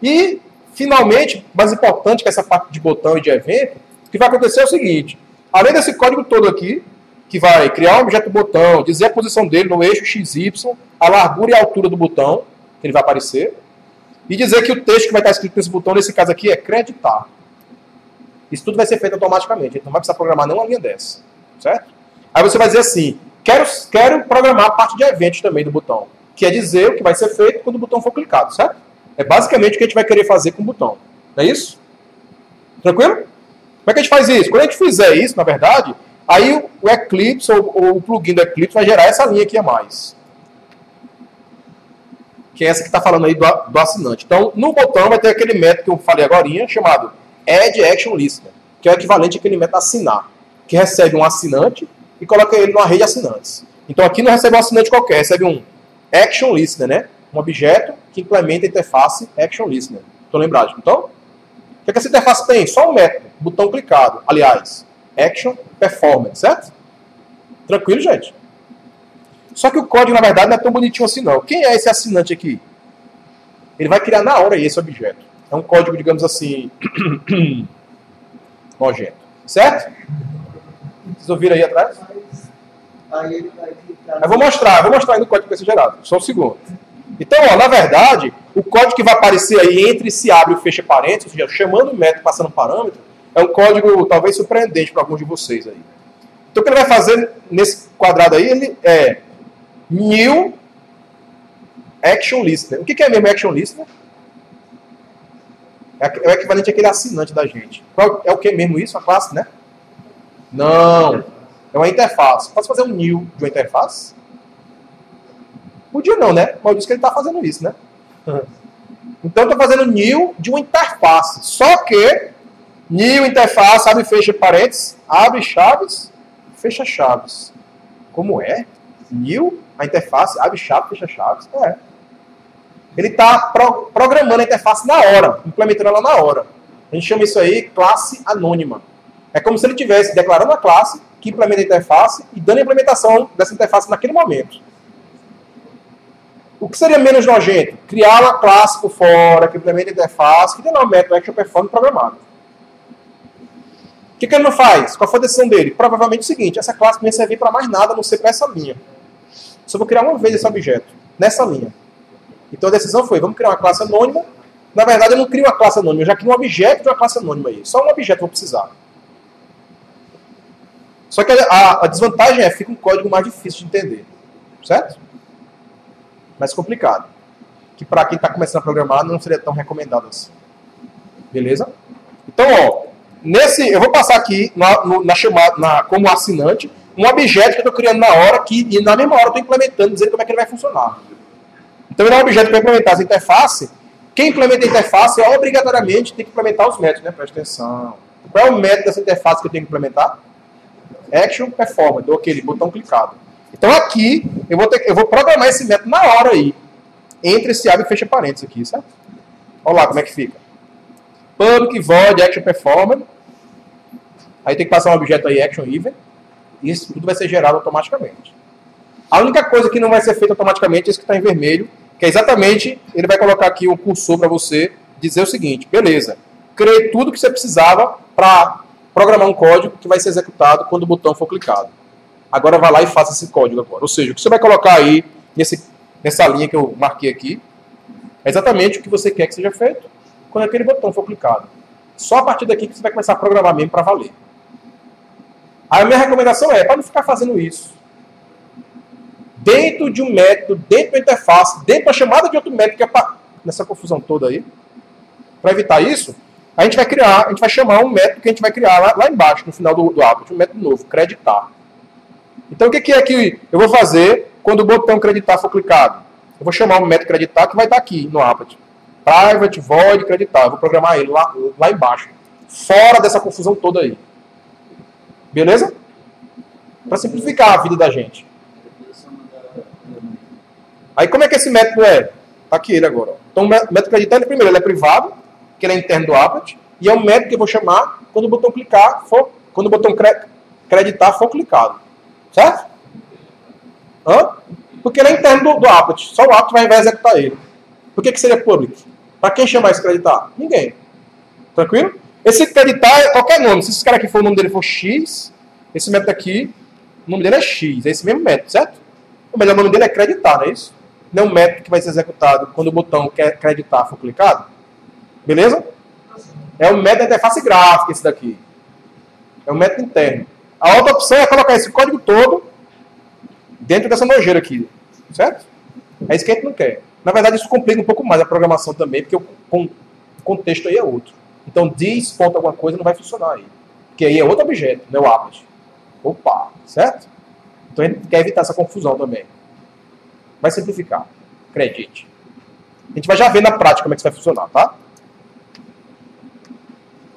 E, finalmente, mais importante que essa parte de botão e de evento, o que vai acontecer é o seguinte, além desse código todo aqui, que vai criar um objeto botão, dizer a posição dele no eixo XY, a largura e a altura do botão, que ele vai aparecer, e dizer que o texto que vai estar escrito nesse botão, nesse caso aqui, é creditar. Isso tudo vai ser feito automaticamente, a gente não vai precisar programar nenhuma linha dessa. Certo? Aí você vai dizer assim, quero programar a parte de eventos também do botão, que é dizer o que vai ser feito quando o botão for clicado, certo? É basicamente o que a gente vai querer fazer com o botão. Não é isso? Tranquilo? Como é que a gente faz isso? Quando a gente fizer isso, na verdade, aí o Eclipse, ou o plugin do Eclipse, vai gerar essa linha aqui a mais. Que é essa que está falando aí do assinante. Então, no botão vai ter aquele método que eu falei agora, chamado add-action-listener, que é o equivalente àquele método assinar, que recebe um assinante e coloca ele numa rede de assinantes. Então, aqui não recebe um assinante qualquer, recebe um action listener, né? Um objeto que implementa a interface action listener. Estão lembrados? Então, o que essa interface tem? Só um método, botão clicado. Aliás, action performance, certo? Tranquilo, gente? Só que o código, na verdade, não é tão bonitinho assim, não. Quem é esse assinante aqui? Ele vai criar na hora esse objeto. É um código, digamos assim, nojento. Certo? Vocês ouviram aí atrás? Aí ele vai clicar. Eu vou mostrar aí no código que vai ser gerado. Só um segundo. Então, ó, na verdade, o código que vai aparecer aí entre se abre e fecha parênteses, ou seja, chamando o método, passando parâmetro, é um código talvez surpreendente para alguns de vocês aí. Então, o que ele vai fazer nesse quadrado aí, ele é new action listener. O que é mesmo action listener? É o equivalente àquele assinante da gente. É o que mesmo isso? A classe, né? Não. É uma interface. Posso fazer um new de uma interface? Podia não, né? Mas eu disse que ele está fazendo isso, né? Então, eu estou fazendo new de uma interface. Só que new interface, abre e fecha parênteses, abre chaves, fecha chaves. Como é? New, a interface, abre chave, fecha chaves. É. Ele está programando a interface na hora, implementando ela na hora. A gente chama isso aí classe anônima. É como se ele estivesse declarando a classe que implementa a interface e dando a implementação dessa interface naquele momento. O que seria menos nojento? Criar uma classe por fora, que implementa a interface, que tem lá o método ActionPerform programado. O que ele não faz? Qual foi a decisão dele? Provavelmente o seguinte, essa classe não ia servir para mais nada, a não ser para essa linha. Só vou criar uma vez esse objeto, nessa linha. Então a decisão foi, vamos criar uma classe anônima. Na verdade, eu não crio uma classe anônima, eu já crio um objeto de uma classe anônima aí. Só um objeto eu vou precisar. Só que a desvantagem é que fica um código mais difícil de entender. Certo? Mais complicado. Que para quem está começando a programar não seria tão recomendado assim. Beleza? Então, ó, eu vou passar aqui na chamada, como assinante, um objeto que eu estou criando na hora, e na mesma hora eu estou implementando, dizendo como é que ele vai funcionar. Então, ele é um objeto para implementar essa interface. Quem implementa a interface, obrigatoriamente tem que implementar os métodos, né? Presta atenção. Qual é o método dessa interface que eu tenho que implementar? Action Performance, ou aquele botão clicado. Então aqui, eu vou programar esse método na hora aí, entre esse abre e fecha parênteses aqui, certo? Olha lá como é que fica. Public void action performance. Aí tem que passar um objeto aí, action event. E isso tudo vai ser gerado automaticamente. A única coisa que não vai ser feita automaticamente é isso que está em vermelho, que é exatamente, ele vai colocar aqui um cursor para você dizer o seguinte, beleza, criei tudo que você precisava para programar um código que vai ser executado quando o botão for clicado. Agora vai lá e faça esse código agora. Ou seja, o que você vai colocar aí nessa linha que eu marquei aqui é exatamente o que você quer que seja feito quando aquele botão for clicado. Só a partir daqui que você vai começar a programar mesmo para valer. Aí a minha recomendação é, para não ficar fazendo isso, dentro de um método, dentro da interface, dentro da chamada de outro método, que é nessa confusão toda aí, para evitar isso, A gente vai chamar um método que a gente vai criar lá embaixo, no final do applet, um método novo, creditar. Então, o que é que eu vou fazer quando o botão creditar for clicado? Eu vou chamar um método creditar que vai estar aqui no applet. Private, void, creditar. Eu vou programar ele lá embaixo. Fora dessa confusão toda aí. Beleza? Para simplificar a vida da gente. Aí como é que esse método é? Tá aqui ele agora. Então o método creditar, primeiro, ele é privado, que ele é interno do applet, e é um método que eu vou chamar quando o botão quando o botão creditar for clicado. Certo? Porque ele é interno do applet. Só o applet vai executar ele. Por que seria public? Para quem chamar esse creditar? Ninguém. Tranquilo? Esse creditar é qualquer nome. Se esse cara aqui for o nome dele for X, esse método aqui, o nome dele é X. É esse mesmo método, certo? O melhor nome dele é creditar, não é isso? Não é um método que vai ser executado quando o botão creditar for clicado. Beleza? É um método de interface gráfica esse daqui. É um método interno. A outra opção é colocar esse código todo dentro dessa nojeira aqui. Certo? É isso que a gente não quer. Na verdade, isso complica um pouco mais a programação também, porque o contexto aí é outro. Então, diz ponto alguma coisa não vai funcionar aí. Porque aí é outro objeto, não é o applet. Opa, certo? Então, a gente quer evitar essa confusão também. Vai simplificar. Acredite. A gente vai já ver na prática como é que isso vai funcionar, tá?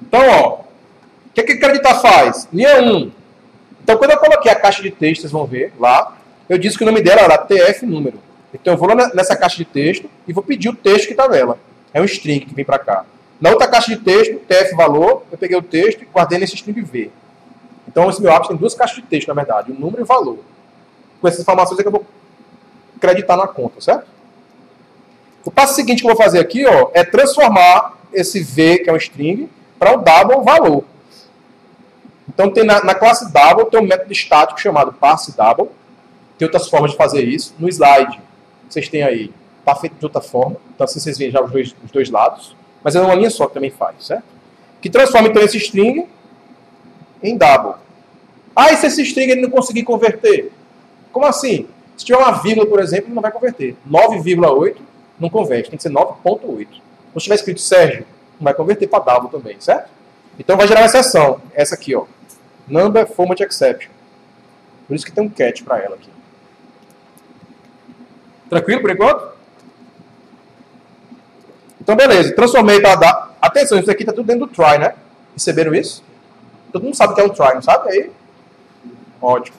Então, ó. O que o creditar faz? Linha 1. Então, quando eu coloquei a caixa de texto, vocês vão ver lá, eu disse que o nome dela era TF número. Então, eu vou lá nessa caixa de texto e vou pedir o texto que está nela. É um string que vem para cá. Na outra caixa de texto, TF valor, eu peguei o texto e guardei nesse string V. Então, esse meu applet tem duas caixas de texto, na verdade, o número e o valor. Com essas informações é que eu vou creditar na conta, certo? O passo seguinte que eu vou fazer aqui, ó, é transformar esse V, que é um string, para o double valor. Então, tem na classe double, tem um método estático chamado parseDouble. Tem outras formas de fazer isso. No slide, vocês têm aí, está feito de outra forma. Então, assim vocês veem já os dois lados. Mas é uma linha só que também faz, certo? Que transforma, então, esse string em double. Ah, e se esse string ele não conseguir converter? Como assim? Se tiver uma vírgula, por exemplo, ele não vai converter. 9,8 não converte, tem que ser 9,8. Se tiver escrito Sérgio, não vai converter para double também, certo? Então vai gerar uma exceção, essa aqui, ó. Number Format Exception. Por isso que tem um catch para ela aqui. Tranquilo por enquanto? Então beleza, transformei para dar. Atenção, isso aqui está tudo dentro do try, né? Perceberam isso? Todo mundo sabe que é um try, não sabe? Aí? Ótimo.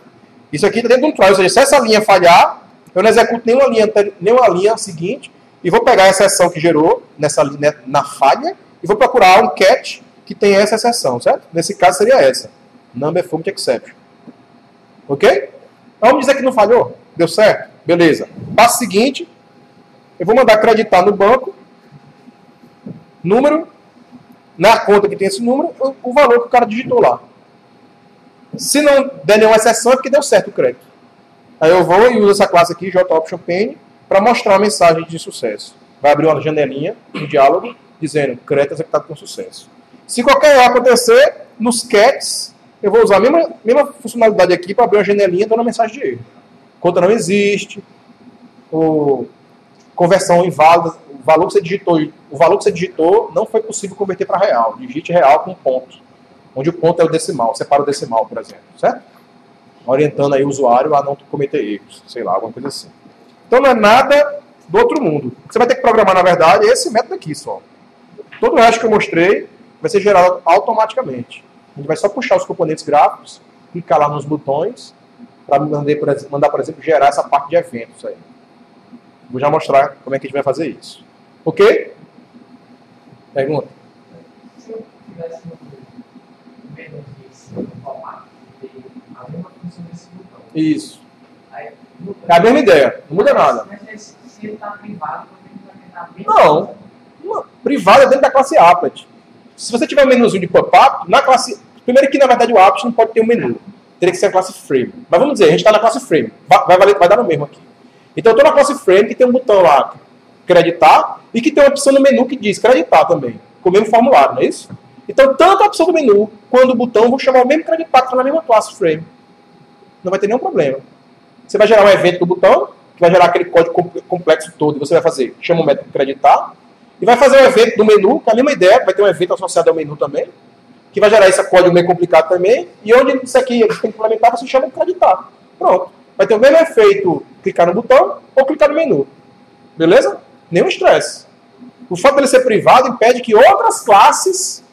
Isso aqui está dentro de um try, ou seja, se essa linha falhar, eu não executo nenhuma linha seguinte e vou pegar a exceção que gerou na falha e vou procurar um catch que tem essa exceção, certo? Nesse caso seria essa. Number Format Exception. Ok? Vamos dizer que não falhou? Deu certo? Beleza. Passo seguinte, eu vou mandar acreditar no banco, número, na conta que tem esse número, o valor que o cara digitou lá. Se não der nenhuma exceção, é porque deu certo o crédito. Aí eu vou e uso essa classe aqui, JOptionPane, para mostrar a mensagem de sucesso. Vai abrir uma janelinha, um diálogo, dizendo crédito executado com sucesso. Se qualquer erro acontecer, nos catches, eu vou usar a mesma funcionalidade aqui para abrir uma janelinha dando uma mensagem de erro. Conta não existe, conversão inválida, o valor que você digitou não foi possível converter para real. Digite real com ponto. Onde o ponto é o decimal, separa o decimal, por exemplo, certo? Orientando aí o usuário a não cometer erros, sei lá, alguma coisa assim. Então não é nada do outro mundo. Você vai ter que programar, na verdade, esse método aqui só. Todo o resto que eu mostrei vai ser gerado automaticamente. A gente vai só puxar os componentes gráficos, clicar lá nos botões, para mandar, por exemplo, gerar essa parte de eventos aí. Vou já mostrar como é que a gente vai fazer isso. Ok? Pergunta? Se eu tivesse no menu de formato, a mesma função desse botão. Isso. Aí, É a mesma ideia, não muda nada. Mas se ele está privado, você tem que implementar a mesma Não. Privado é dentro da classe applet. Se você tiver um menuzinho de pop-up, na classe... Primeiro que, na verdade, o applet não pode ter um menu. Teria que ser a classe frame. Mas vamos dizer, a gente está na classe frame. Vai dar no mesmo aqui. Então, eu estou na classe frame que tem um botão lá, creditar, e que tem uma opção no menu que diz creditar também. Com o mesmo formulário, não é isso? Então, tanto a opção do menu quanto o botão, eu vou chamar o mesmo creditar que está na mesma classe frame. Não vai ter nenhum problema. Você vai gerar um evento do botão, que vai gerar aquele código complexo todo, e você vai fazer, chama o método creditar, e vai fazer um evento no menu, com a mesma ideia, vai ter um evento associado ao menu também, que vai gerar esse código meio complicado também, e onde isso aqui eles têm que implementar, você chama de acreditar. Pronto. Vai ter o mesmo efeito clicar no botão ou clicar no menu. Beleza? Nenhum estresse. O fato dele ser privado impede que outras classes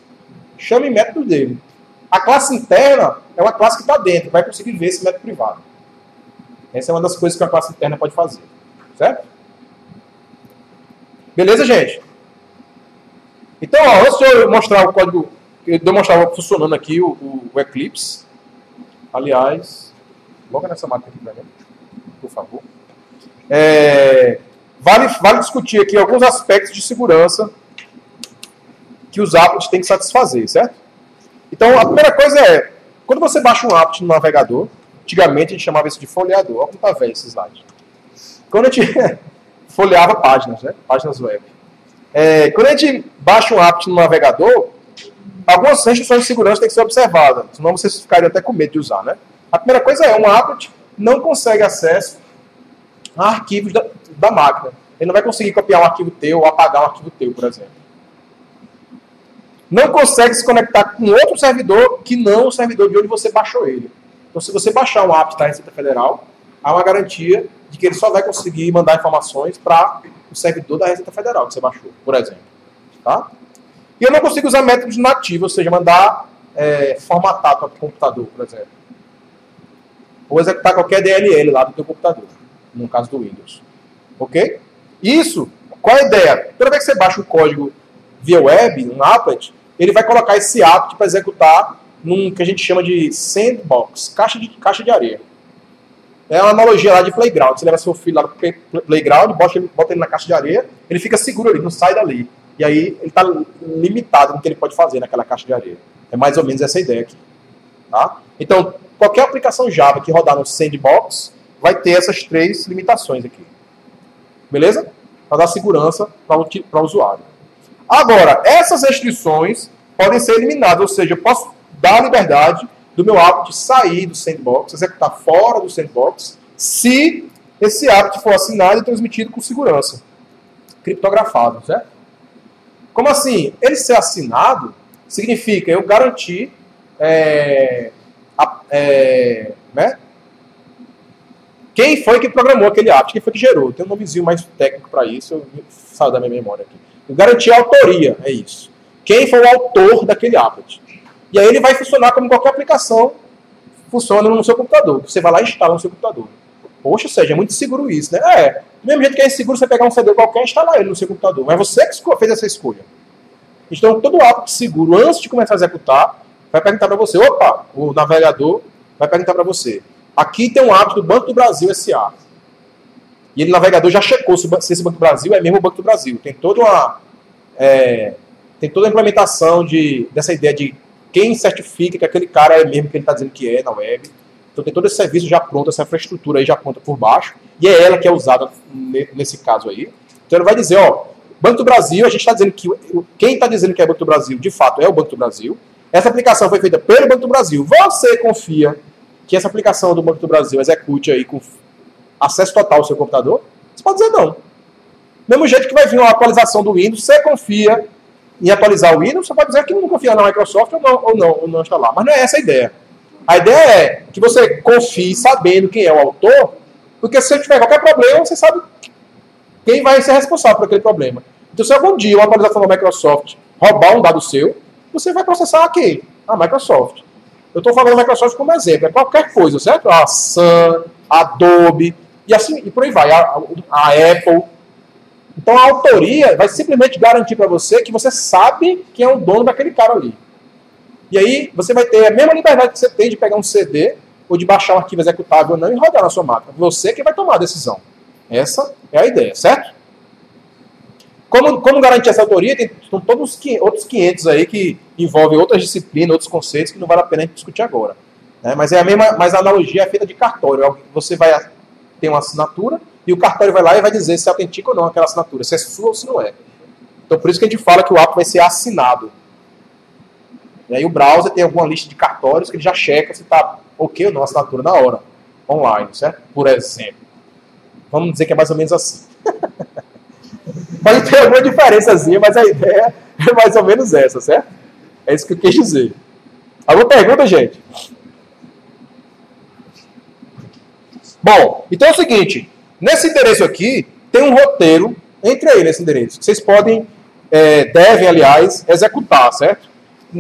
chamem métodos dele. A classe interna é uma classe que está dentro, vai conseguir ver esse método privado. Essa é uma das coisas que a classe interna pode fazer. Certo? Beleza, gente? Então, ó, antes de eu mostrar o código, eu demonstrar funcionando aqui o Eclipse. Aliás, logo nessa máquina aqui pra mim, por favor. Vale discutir aqui alguns aspectos de segurança que os applets têm que satisfazer, certo? Então, a primeira coisa é, quando você baixa um applet no navegador, antigamente a gente chamava isso de folheador. Olha como tá velho esse slide. Quando a gente folheava páginas, né? Páginas web. Quando a gente baixa um applet no navegador, algumas restrições de segurança têm que ser observadas, senão vocês ficariam até com medo de usar, né? A primeira coisa é, um applet não consegue acesso a arquivos da máquina. Ele não vai conseguir copiar um arquivo teu ou apagar um arquivo teu, por exemplo. Não consegue se conectar com outro servidor que não o servidor de onde você baixou ele. Então, se você baixar um applet da Receita Federal, há uma garantia de que ele só vai conseguir mandar informações para o servidor da Receita Federal que você baixou, por exemplo. Tá? E eu não consigo usar métodos nativos, ou seja, mandar formatar para o computador, por exemplo. Ou executar qualquer DLL lá do teu computador, no caso do Windows. Ok? Isso, qual é a ideia? Toda vez que você baixa um código via web, um applet, ele vai colocar esse applet para executar num que a gente chama de sandbox, caixa de areia. É uma analogia lá de playground. Você leva seu filho lá no playground, bota ele na caixa de areia, ele fica seguro ali, não sai dali. E aí ele está limitado no que ele pode fazer naquela caixa de areia. É mais ou menos essa ideia aqui. Tá? Então, qualquer aplicação Java que rodar no sandbox vai ter essas três limitações aqui. Beleza? Para dar segurança para o usuário. Agora, essas restrições podem ser eliminadas, ou seja, eu posso dar a liberdade do meu applet sair do sandbox, executar fora do sandbox, se esse applet for assinado e transmitido com segurança, criptografado, certo? Como assim? Ele ser assinado significa eu garantir né? Quem foi que programou aquele applet, quem foi que gerou. Tem um nomezinho mais técnico para isso, eu saio da minha memória aqui. Eu garantir a autoria, é isso. Quem foi o autor daquele applet. E aí ele vai funcionar como qualquer aplicação funciona no seu computador. Você vai lá e instala no seu computador. Poxa, ou seja, é muito seguro isso, né? Do mesmo jeito que é inseguro você pegar um CD qualquer e instalar ele no seu computador. Mas você que fez essa escolha. Então, todo applet seguro, antes de começar a executar, vai perguntar para você, opa, o navegador vai perguntar para você, aqui tem um applet do Banco do Brasil S.A. E ele, o navegador, já checou se esse Banco do Brasil é mesmo o Banco do Brasil. Tem toda a implementação dessa ideia de quem certifica que aquele cara é mesmo que ele está dizendo que é na web. Então tem todo esse serviço já pronto, essa infraestrutura aí já pronta por baixo, e é ela que é usada nesse caso aí. Então ele vai dizer, ó, Banco do Brasil, a gente está dizendo que quem está dizendo que é Banco do Brasil, de fato, é o Banco do Brasil. Essa aplicação foi feita pelo Banco do Brasil. Você confia que essa aplicação do Banco do Brasil execute aí com acesso total ao seu computador? Você pode dizer não. Do mesmo jeito que vai vir uma atualização do Windows, você confia em atualizar o Windows, você pode dizer que não confia na Microsoft ou não instalar. Mas não é essa a ideia. A ideia é que você confie sabendo quem é o autor, porque se você tiver qualquer problema, você sabe quem vai ser responsável por aquele problema. Então, se algum dia uma atualização da Microsoft roubar um dado seu, você vai processar quem? A Microsoft. Eu estou falando da Microsoft como exemplo. É qualquer coisa, certo? A Sun, a Adobe, e assim, e por aí vai. A Apple. Então, a autoria vai simplesmente garantir para você que você sabe quem é o dono daquele cara ali. E aí, você vai ter a mesma liberdade que você tem de pegar um CD ou de baixar um arquivo executável ou não e rodar na sua máquina. Você que vai tomar a decisão. Essa é a ideia, certo? Como garantir essa autoria? São todos outros 500 aí que envolvem outras disciplinas, outros conceitos que não vale a pena a gente discutir agora. Né? Mas a analogia é feita de cartório. Você vai ter uma assinatura e o cartório vai lá e vai dizer se é autêntica ou não aquela assinatura, se é sua ou se não é. Então por isso que a gente fala que o app vai ser assinado. E aí o browser tem alguma lista de cartórios que ele já checa se está ok ou não a assinatura na hora, online, certo? Por exemplo. Vamos dizer que é mais ou menos assim. Pode ter alguma diferençazinha, mas a ideia é mais ou menos essa, certo? É isso que eu quis dizer. Alguma pergunta, gente? Bom, então é o seguinte. Nesse endereço aqui, tem um roteiro. Entre aí nesse endereço. Vocês podem, devem, aliás, executar, certo?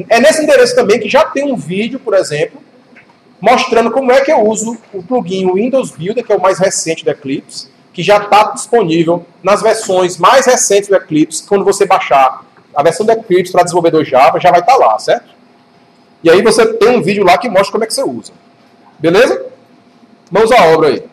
É nesse endereço também que já tem um vídeo, por exemplo, mostrando como é que eu uso o plugin Windows Builder, que é o mais recente do Eclipse, que já está disponível nas versões mais recentes do Eclipse. Quando você baixar a versão do Eclipse para desenvolvedor Java, já vai estar lá, certo? E aí você tem um vídeo lá que mostra como é que você usa. Beleza? Vamos à obra aí.